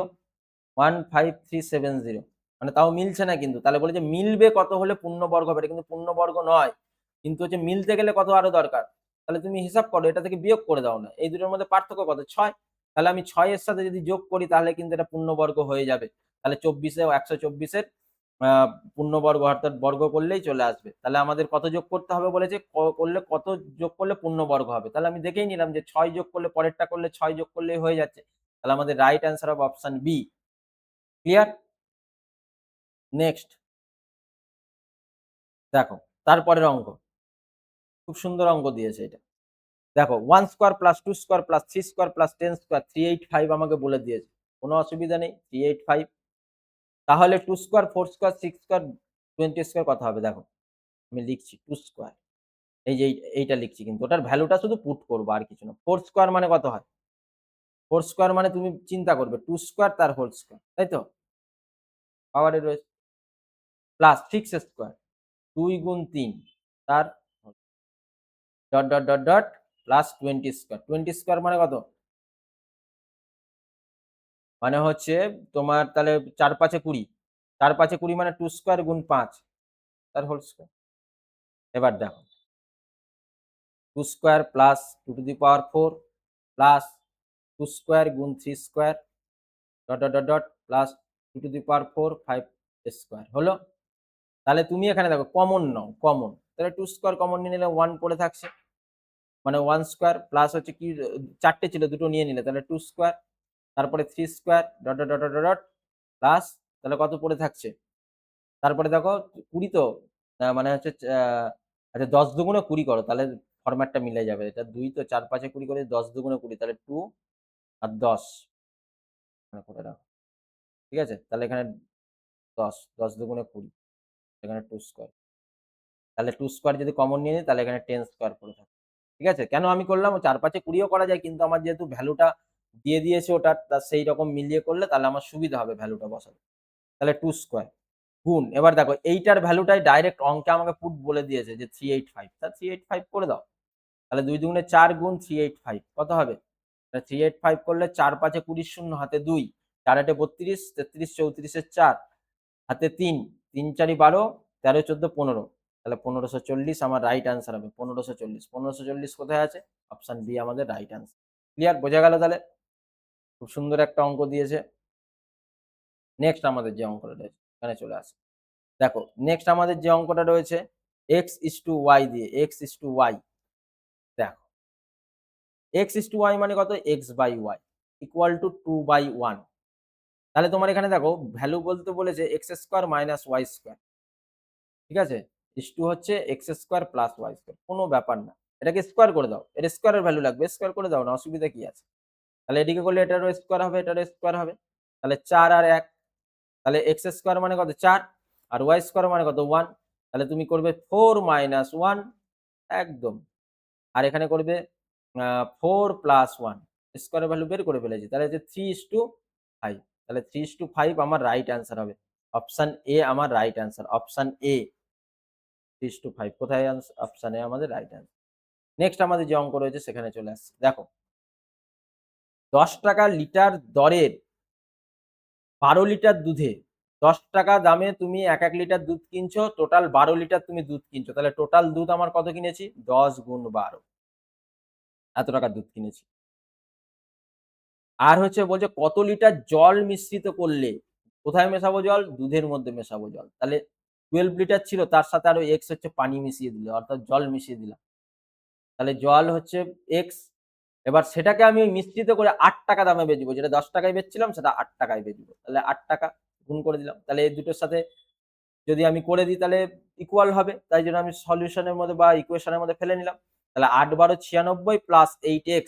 15370, মানে তাও মিলছে না কিন্তু, তাহলে বলে যে মিলবে কত হলে পূর্ণবর্গ হবে, এটা কিন্তু পূর্ণবর্গ নয়, কিন্তু হচ্ছে মিলতে গেলে কত আরো দরকার, তাহলে তুমি হিসাব করো, এটা থেকে বিয়োগ করে দাও না, এই দুটোর মধ্যে পার্থক্য কত 6, তাহলে আমি 6 এর সাথে যদি যোগ করি তাহলে কিন্তু এটা পূর্ণবর্গ হয়ে যাবে, তাহলে 24 এ 124 এর পূর্ণবর্গ অর্থাৎ বর্গ করলেই চলে আসবে, তাহলে আমাদের কত যোগ করতে হবে বলেছে, করলে কত যোগ করলে পূর্ণবর্গ হবে, তাহলে আমি দেখেই নিলাম যে 6 যোগ করলে পরেরটা করলে 6 যোগ করলেই হয়ে যাচ্ছে, তাহলে আমাদের রাইট অ্যান্সার হবে অপশন বি। ক্লিয়ার? নেক্সট দেখো তারপরের অঙ্ক, খুব সুন্দর অঙ্ক দিয়েছে এটা, দেখো 1 square plus 2 square plus 3 square plus 10 square 385 আমাকে বলে দিয়েছে, কোনো অসুবিধা নেই 385। তাহলে 2 স্কোয়ার 4 স্কোয়ার 6 স্কোয়ার 20 স্কোয়ার কত হবে দেখো, আমি লিখছি 2 স্কোয়ার, এই যে এইটা লিখছি, কিন্তু ওটার ভ্যালুটা শুধু পুট করবো আর কিছু না। 4 স্কোয়ার মানে কত হয়, 4 স্কোয়ার মানে তুমি চিন্তা করবে 2 স্কোয়ার তার হোল স্কোয়ার, তাই তো পাওয়ারে রয়েছে, প্লাস 6 স্কোয়ার 2 গুণ 3 তার dot dot dot dot plus 20 square, 20 square মানে কত, মানে হচ্ছে তোমার তাহলে 4 5 20, 4 5 20 মানে 2 স্কোয়ার গুণ 5 তার হোল স্কোয়ার। এবার দেখো 2 square plus 2 to the power 4 plus 2 square গুণ 3 square dot dot dot dot plus 2 to the power 4 5 square হলো। তাহলে তুমি এখানে দেখো কমন নাও, কমন, তাহলে 2 স্কোয়ার কমন নিয়ে নিলে 1 পড়ে থাকছে, মানে 1 স্কোয়ার প্লাস হচ্ছে কি 4টে ছিল 2টো নিয়ে নিলে তাহলে 2 স্কোয়ার, তারপরে 3 square dot dot dot dot dot plus, তাহলে কত পড়ে থাকছে, তারপরে দেখো 20 তো মানে হচ্ছে আচ্ছা 10 দুগুণে 20 করো, তাহলে ফরম্যাটটা মিলে যাবে, এটা 2 তো 4 5 20 করে 10 দুগুণে 20, তাহলে 2 আর 10 মানে করে দাও, ঠিক আছে, তাহলে এখানে 10 10 দুগুণে 20, এখানে 2 স্কোয়ার, তাহলে 2 স্কোয়ার যদি কমন নিয়ে নিই তাহলে এখানে 10 স্কোয়ার পড়ে থাকে, ঠিক আছে। কেন আমি করলাম 4 5 20ও করা যায়, কিন্তু আমার যেহেতু ভ্যালুটা দিয়ে দিয়েছে ওটা, তা সেই রকম মিলিয়ে করলে তাহলে আমার সুবিধা হবে ভ্যালুটা বসাতে। তাহলে 2 স্কোয়ার গুণ, এবার দেখো এইটার ভ্যালুটাই ডাইরেক্ট অঙ্কে আমাকে পুট বলে দিয়েছে যে 385, তা 385 করে দাও, তাহলে 2 দুগুণে 4 গুণ 385 কত হবে, 385 করলে 4 5 20 শূন্য হাতে 2, 4 8 32 33 34 4 হাতে 3, 3 4 12 13 14 15, তাহলে 1540 আমার রাইট আনসার হবে 1540। 1540 কোথায় আছে, অপশন বি আমাদের রাইট আনসার। ক্লিয়ার, বোঝা গেল তাহলে, খুব সুন্দর একটা অঙ্ক দিয়েছে। নেক্সট আমাদের যে অঙ্কটা রয়েছে এখানে চলে আসে, দেখো নেক্সট আমাদের যে অঙ্কটা রয়েছে এক্স ইস টু ওয়াই দিয়ে, এক্স ইস টু ওয়াই, দেখো এক্স ইস টু ওয়াই মানে কত, x by y equal to 2/1, তাহলে তোমার এখানে দেখো ভ্যালু বলতে বলেছে x square minus y square, ঠিক আছে, ইস টু হচ্ছে x square plus y square, কোনো ব্যাপার না, এটাকে স্কোয়ার করে দাও, এর স্কোয়ারের ভ্যালু লাগবে, স্কোয়ার করে দাও না, অসুবিধা কি আছে, তাহলে এদিকে করলে এটারও স্কোয়ার হবে এটারও স্কোয়ার হবে, তাহলে 4 আর 1, তাহলে এক্স স্কোয়ার মানে কত 4 আর ওয়াই স্কোয়ার মানে কত 1, তাহলে তুমি করবে 4 মাইনাস 1 একদম, আর এখানে করবে 4 প্লাস 1, স্কোয়ারের ভ্যালু বের করে ফেলেছি, তাহলে হচ্ছে 3:5, তাহলে 3:5 আমার রাইট অ্যান্সার হবে, অপশন এ আমার রাইট অ্যান্সার, অপশন এ 3:5 কোথায়, অপশন এ আমাদের রাইট অ্যান্সার। নেক্সট আমাদের যে অঙ্ক রয়েছে সেখানে চলে আসছে, দেখো 10 টাকা লিটার দরের 12 লিটার দুধে 10 টাকা দামে তুমি 1 লিটার দুধ কিনছো, টোটাল 12 লিটার তুমি দুধ কিনছো, তাহলে টোটাল দুধ আমার কত কিনেছি, 10 গুণ 12, এত টাকার দুধ কিনেছি। আর হচ্ছে বলছে কত লিটার জল মিশ্রিত করলে, কোথায় মেশাবো জল, দুধের মধ্যে মেশাবো জল, তাহলে 12 লিটার ছিল তার সাথে আরো এক্স হচ্ছে পানি মিশিয়ে দিলে, অর্থাৎ জল মিশিয়ে দিলাম, তাহলে জল হচ্ছে এক্স, এবার সেটাকে আমি মিশ্রিত করে 8 টাকা দামে বেচবো, যেটা 10 টাকায় বেচছিলাম সেটা 8 টাকায় বেচবো, তাহলে 8 টাকা গুণ করে দিলাম, তাহলে এই দুটোর সাথে যদি আমি করে দিই তাহলে ইকুয়াল হবে, তাই জন্য আমি সলিউশনের মধ্যে বা ইকুয়েশনের মধ্যে ফেলে নিলাম, তাহলে 8 12 96 প্লাস 8x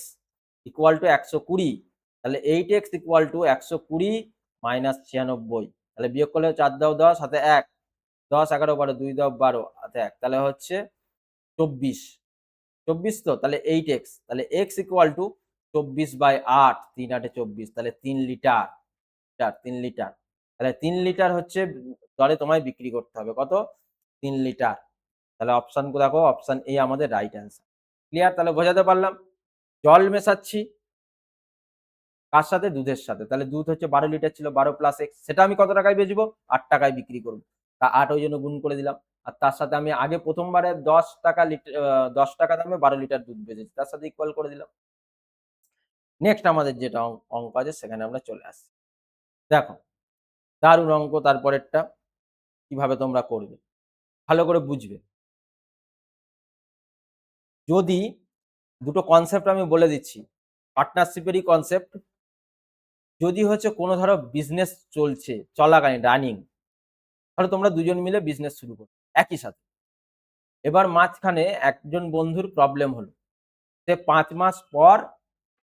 ইকুয়াল টু 120, তাহলে 8x ইকুয়াল টু 120 মাইনাস 96, তাহলে বিয়োগ করলে 4 দাও 10 হাতে 1, 10 11 12 2 দাও 12 হাতে 1, তাহলে হচ্ছে 24, 24 তো, তাহলে 8x, তাহলে x ইকুয়াল টু 24/8, 3 8 24, তাহলে 3 লিটার, 3 লিটার, তাহলে 3 লিটার হচ্ছে দরে তোমায় বিক্রি করতে হবে কত, 3 লিটার, তাহলে অপশন দেখো অপশন এ আমাদের রাইট অ্যান্সার। ক্লিয়ার, তাহলে বোঝাতে পারলাম, জল মেশাচ্ছি কার সাথে, দুধের সাথে, তাহলে দুধ হচ্ছে 12 লিটার ছিল, 12 প্লাস এক্স, সেটা আমি কত টাকায় বেচবো, 8 টাকায় বিক্রি করবো, তা 8 ওই জন্য গুণ করে দিলাম, আর তার সাথে আমি আগে প্রথমবারে 10 টাকা লিটার 10 টাকা দামে 12 লিটার দুধ বেচেছি, তার সাথে ইকুয়াল করে দিলাম। নেক্সট আমাদের যেটা অঙ্ক আছে সেখানে আমরা চলে আসছি, দেখো দারুণ অঙ্ক, তারপরেরটা কিভাবে তোমরা করবে ভালো করে বুঝবে, যদি দুটো কনসেপ্ট আমি বলে দিচ্ছি, পার্টনারশিপেরই কনসেপ্ট, যদি হচ্ছে কোনো ধরো বিজনেস চলছে চলাকালীন রানিং, তাহলে তোমরা দুজন মিলে বিজনেস শুরু করো একই সাথে, এবার মাঝখানে একজন বন্ধুর প্রবলেম হলো, সে 5 মাস পর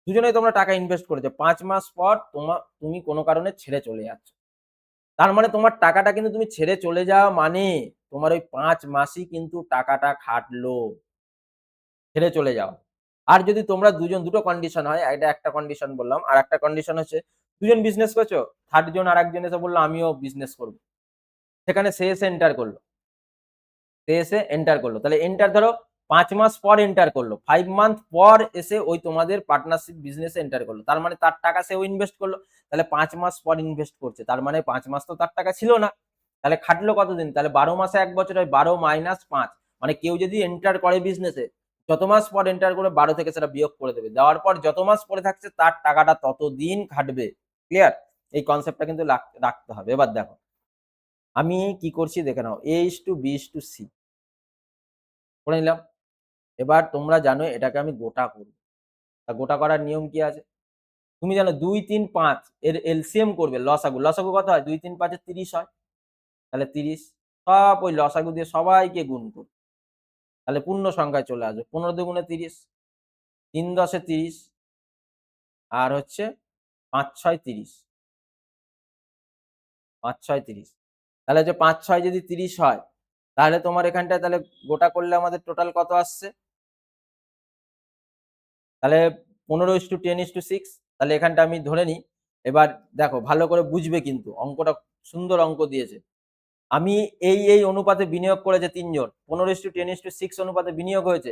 দুজনেই তোমরা টাকা ইনভেস্ট করেছো, 5 মাস পর তুমি কোনো কারণে ছেড়ে চলে যাচ্ছ। তার মানে তোমার টাকাটা কিন্তু তুমি ছেড়ে চলে যাওয়া মানে তোমার ওই 5 মাসই কিন্তু টাকাটা খাটলো, ছেড়ে চলে যাওয়া। আর যদি তোমরা দুটো কন্ডিশন হয়, এটা একটা কন্ডিশন বললাম। আর একটা কন্ডিশন হচ্ছে দুজন বিজনেস করছো, থার্ড জন আরেকজন এসে বললো আমিও বিজনেস করবো। সেখানে সে এসে এন্টার করলো। তাহলে এন্টার ধরো 5 মাস পর এন্টার করলো, 5 মান্থ পর এসে ওই তোমাদের পার্টনারশিপ বিজনেসে এন্টার করলো। তার মানে তার টাকা সেও ইনভেস্ট করলো। তাহলে 5 মাস পর ইনভেস্ট করছে, তার মানে 5 মাস তো তার টাকা ছিল না। তাহলে খাটলো কতদিন? তাহলে 12 মাসে 1 বছর হয়, 12 মাইনাস 5। মানে কেউ যদি এন্টার করে বিজনেসে, যত মাস পর এন্টার করে 12 থেকে সেটা বিয়োগ করে দেবে। দেওয়ার পর যত মাস পরে থাকছে তার টাকাটা ততদিন খাটবে। ক্লিয়ার? এই কনসেপ্টটা কিন্তু রাখতে হবে। এবার দেখো আমি কি করছি দেখে নাও, A:B:C করে নিলাম। এবার তোমরা জানো এটাকে আমি গোটা করব। তা গোটা করার নিয়ম কি আছে? তুমি জানো 2, 3, 5 এর এলসিএম করবে, লসাগু। লসাগু কত হয়? 2, 3, 5 এর 30 হয়। তাহলে 30 সব ওই লসাগু দিয়ে সবাইকে গুণ করবে। তাহলে পূর্ণ সংখ্যায় চলে আসবে। 15 দুগুণে 30, 3 10 এ 30, আর হচ্ছে 5 6 30, 5 6 30। তাহলে যে 5 6 যদি 30 হয়, তাহলে তোমার এখানটায় তাহলে গোটা করলে আমাদের টোটাল কত আসছে? তাহলে 15:10:6। তাহলে এখানটা আমি ধরে নিই। এবার দেখো ভালো করে বুঝবে, কিন্তু অঙ্কটা সুন্দর অঙ্ক দিয়েছে। আমি এই অনুপাতে বিনিয়োগ করেছে 3 জন, 15:10:6 অনুপাতে বিনিয়োগ হয়েছে।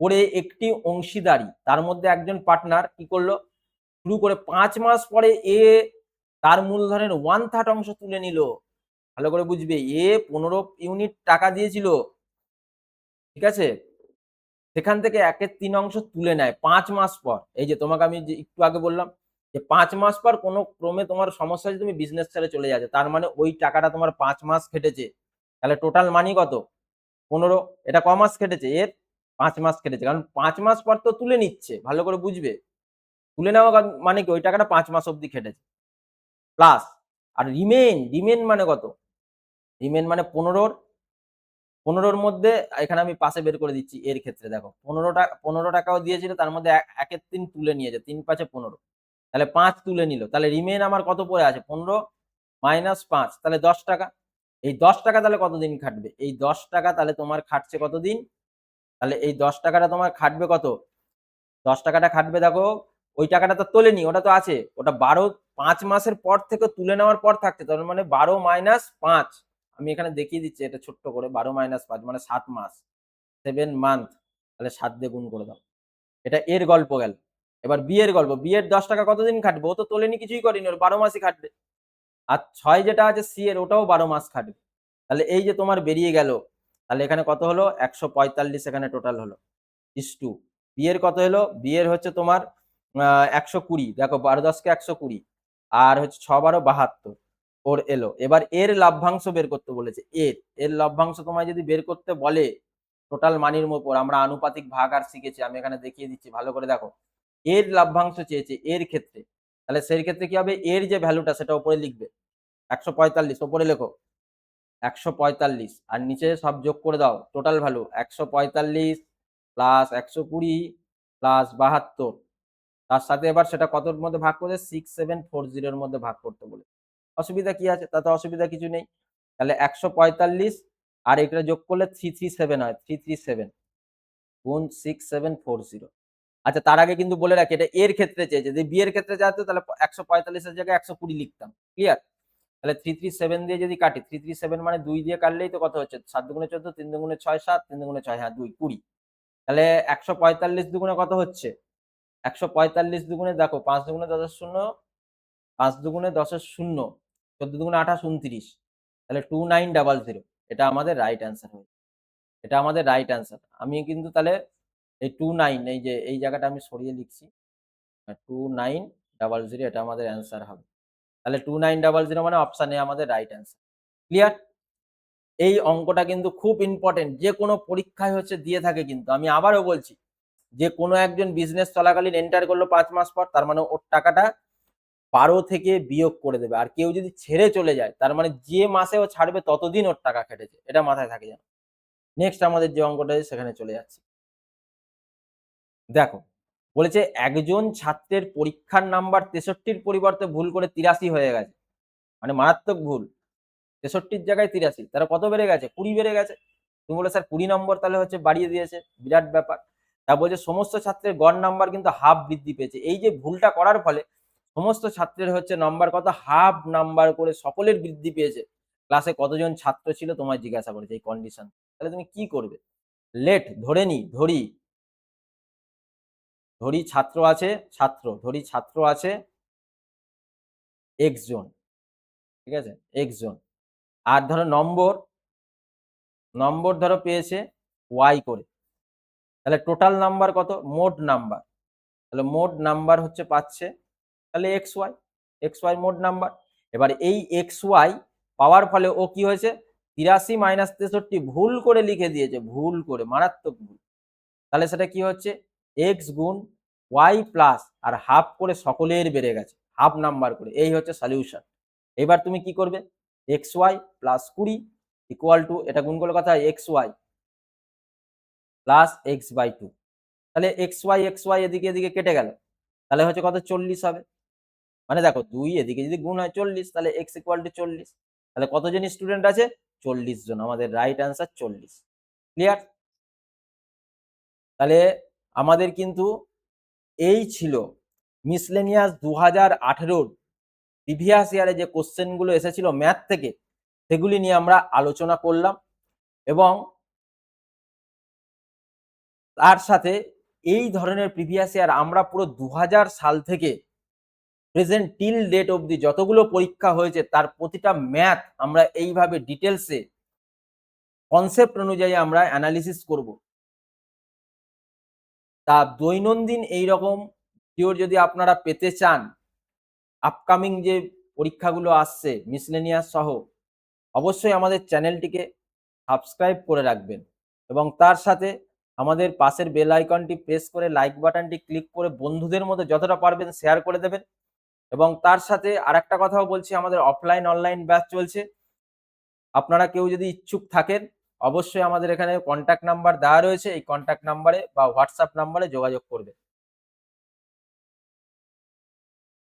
করে একটি অংশীদারি, তার মধ্যে একজন পার্টনার কি করলো, শুরু করে 5 মাস পরে এ তার মূলধনের 1/3 অংশ তুলে নিল। ভালো করে বুঝবে, এ 15 ইউনিট টাকা দিয়েছিল, ঠিক আছে? সেখান থেকে 1/3 অংশ তুলে নেয় 5 মাস পর। এই যে তোমাকে আমি যে একটু আগে বললাম যে 5 মাস পর কোনো ক্রমে তোমার সমস্যা হচ্ছে, তুমি বিজনেস ছেড়ে চলে যাচ্ছে, তার মানে ওই টাকাটা তোমার 5 মাস খেটেছে। তাহলে টোটাল মানি কত? 15। এটা ক মাস খেটেছে? এর 5 মাস খেটেছে, কারণ 5 মাস পর তো তুলে নিচ্ছে। ভালো করে বুঝবে, তুলে নেওয়া মানে কি, ওই টাকাটা 5 মাস অবধি খেটেছে। প্লাস আর রিমেন মানে কত? রিমেন মানে 15 মধ্যে, এখানে আমি পাশে বের করে দিচ্ছি। এর ক্ষেত্রে দেখো 15 টাকাও দিয়েছিল, তার মধ্যে 1/3 তুলে নিয়েছে, 3 5 15, তাহলে 5 তুলে নিল। তাহলে রিমেন আমার কত পড়ে আছে? 15 মাইনাস 5, তাহলে 10 টাকা। এই 10 টাকা তাহলে কতদিন খাটবে? এই 10 টাকা তাহলে তোমার খাটছে কতদিন? তাহলে এই 10 টাকাটা তোমার খাটবে কত? 10 টাকাটা খাটবে, দেখো ওই টাকাটা তো তোলেনি, ওটা তো আছে। ওটা 5 মাসের পর থেকে তুলে নেওয়ার পর থাকছে, তার মানে 12 মাইনাস 5। আমি এখানে দেখিয়ে দিচ্ছি এটা ছোট্ট করে, 12 মাইনাস 5 মানে 7 মাস, 7 মান্থ। তাহলে 7 দিয়ে গুণ করে দাও। এটা এর গল্প গেল। এবার বি এর গল্প। বি এর 10 টাকা কতদিন খাটবে? ও তো তোলেনি, কিছুই করেনি, ওর 12 মাসই খাটবে। আর 6 যেটা আছে সি এর, ওটাও 12 মাস খাটবে। তাহলে এই যে তোমার বেরিয়ে গেল, তাহলে এখানে কত হলো? 145 এখানে টোটাল হলো ইস টু। বি এর কত হলো? বি এর হচ্ছে তোমার 120। দেখো 12 10 কে 120, আর হচ্ছে 6 12 72 ওর এলো। এবার এর লভ্যাংশ বের করতে বলেছে। এর লভ্যাংশ তোমায় যদি বের করতে বলে টোটাল মানির উপর, আমরা আনুপাতিক ভাগ আর শিখেছি, আমি এখানে দেখিয়ে দিচ্ছি ভালো করে দেখো। এর লভ্যাংশ চেয়েছে এর ক্ষেত্রে, তাহলে সেই ক্ষেত্রে কি হবে? এর যে ভ্যালুটা সেটা উপরে লিখবে, 145 ওপরে লেখো 145, আর নিচে সব যোগ করে দাও টোটাল ভ্যালু 145 প্লাস 120 প্লাস 72। তার সাথে এবার সেটা কতর মধ্যে ভাগ করে? 6740 এর মধ্যে ভাগ করতে বলে। অসুবিধা কি আছে? তাতে অসুবিধা কিছু নেই। তাহলে 145 আর এটা যোগ করলে 337 হয়, 337 গুণ 6740। আচ্ছা, তার আগে কিন্তু বলে রাখি এটা এর ক্ষেত্রে চেয়েছে। যদি বি এর ক্ষেত্রে চাইতো তাহলে 145 এর জায়গায় 120 লিখতাম। ক্লিয়ার? তাহলে 337 দিয়ে যদি কাটি, 337 মানে 2 দিয়ে কাটলেই তো কত হচ্ছে? 7 দুগুণে 14, 3 দুগুণে 6 7, 3 দুগুণে 6, হ্যাঁ 2 20। তাহলে 145 দুগুণে কত হচ্ছে? 145 দুগুণে দেখো 5 দুগুণে 10 এর 0, 5 দুগুণে 10 এর 0, 14 দুগুণে 28 29। তাহলে 2900 এটা আমাদের রাইট অ্যান্সার হবে। এটা আমাদের রাইট অ্যান্সার। আমি কিন্তু তাহলে এই 29, এই যে এই জায়গাটা আমি সরিয়ে লিখছি, 2900 এটা আমাদের অ্যান্সার হবে। তাহলে 2900 মানে অপশন এ আমাদের রাইট অ্যান্সার। ক্লিয়ার? এই অঙ্কটা কিন্তু খুব ইম্পর্টেন্ট, যে কোনো পরীক্ষায় হচ্ছে দিয়ে থাকে। কিন্তু আমি আবারও বলছি, যে কোনো একজন বিজনেস চলাকালীন এন্টার করলো 5 মাস পর, তার মানে ওর টাকাটা 12 থেকে বিয়োগ করে দেবে। আর কেউ যদি ছেড়ে চলে যায়, তার মানে যে মাসে ও ছাড়বে ততদিন ওর টাকা কেটেছে। এটা মাথায় থাকে যেন। নেক্সট আমাদের যে অঙ্কটা আছে সেখানে চলে যাচ্ছি। দেখো, বলেছে একজন ছাত্রের পরীক্ষার নাম্বার 63-র পরিবর্তে ভুল করে 83 হয়ে গেছে, মানে মারাত্মক ভুল। 63-র জায়গায় 83, তাহলে কত বেড়ে গেছে? 20 বেড়ে গেছে। তুমি বলে স্যার 20 নম্বর তাহলে হচ্ছে বাড়িয়ে দিয়েছে, বিরাট ব্যাপার। তা বলছে সমস্ত ছাত্রের গড় নাম্বার কিন্তু হাফ বৃদ্ধি পেয়েছে। এই যে ভুলটা করার ফলে সমস্ত ছাত্রের হচ্ছে নাম্বার কত? হাফ নাম্বার করে সকলের বৃদ্ধি পেয়েছে। ক্লাসে কতজন ছাত্র ছিল তোমায় জিজ্ঞাসা করেছে এই কন্ডিশন। তাহলে তুমি কি করবে? লেট, ধরে নি, ধরি ছাত্র আছে, ধরি ছাত্র আছে এক্স জন, ঠিক আছে, এক্স জন। আর ধরো নম্বর ধরো পেয়েছে ওয়াই করে, তাহলে টোটাল নাম্বার কত? মোট নাম্বার, তাহলে মোট নাম্বার হচ্ছে পাচ্ছে তাহলে এক্স ওয়াই মোট নাম্বার। এবার এই এক্স ওয়াই পাওয়ার ফলে ও কি হয়েছে? 83 মাইনাস 63 ভুল করে লিখে দিয়েছে, ভুল করে, মারাত্মক ভুল। তাহলে সেটা কি হচ্ছে? এক্স গুণ ওয়াই প্লাস আর হাফ করে সকলের বেড়ে গেছে, হাফ নাম্বার করে। এই হচ্ছে সলিউশন। এবার তুমি কি করবে? X y plus 20 equal to, এটা গুণ করলে কথা x y plus x by 2। তাহলে এক্স ওয়াই এদিকে এদিকে কেটে গেল, তাহলে হচ্ছে কত? 40 হবে। মানে দেখো 2 এদিকে যদি গুণ হয় 40, তাহলে এক্স ইকুয়াল টু 40। তাহলে কতজন স্টুডেন্ট আছে? 40 জন। আমাদের রাইট অ্যান্সার 40। ক্লিয়ার? তাহলে আমাদের কিন্তু এই ছিল মিসলেনিয়াস 2018-র প্রিভিয়াস ইয়ারে যে কোশ্চেনগুলো এসেছিল ম্যাথ থেকে, সেগুলি নিয়ে আমরা আলোচনা করলাম। এবং তার সাথে এই ধরনের প্রিভিয়াস ইয়ার আমরা পুরো 2000 সাল থেকে প্রেজেন্ট টিল ডেট অবধি যতগুলো পরীক্ষা হয়েছে তার প্রতিটা ম্যাথ আমরা এইভাবে ডিটেলসে কনসেপ্ট অনুযায়ী আমরা অ্যানালিসিস করব। তা দৈনন্দিন এইরকম ভিডিও যদি আপনারা পেতে চান, আপকামিং যে পরীক্ষাগুলো আসছে মিসলেনিয়াস সহ, অবশ্যই আমাদের চ্যানেলটিকে সাবস্ক্রাইব করে রাখবেন এবং তার সাথে আমাদের পাশের বেল আইকনটি প্রেস করে লাইক বাটনটি ক্লিক করে বন্ধুদের মধ্যে যতটা পারবেন শেয়ার করে দেবেন। এবং তার সাথে আরেকটা কথাও বলছি, আমাদের অফলাইন অনলাইন ব্যাচ চলছে। আপনারা কেউ যদি ইচ্ছুক থাকেন, অবশ্যই আমাদের এখানে কন্ট্যাক্ট নাম্বার দেওয়া রয়েছে, এই কন্ট্যাক্ট নাম্বারে বা হোয়াটসঅ্যাপ নাম্বারে যোগাযোগ করবেন।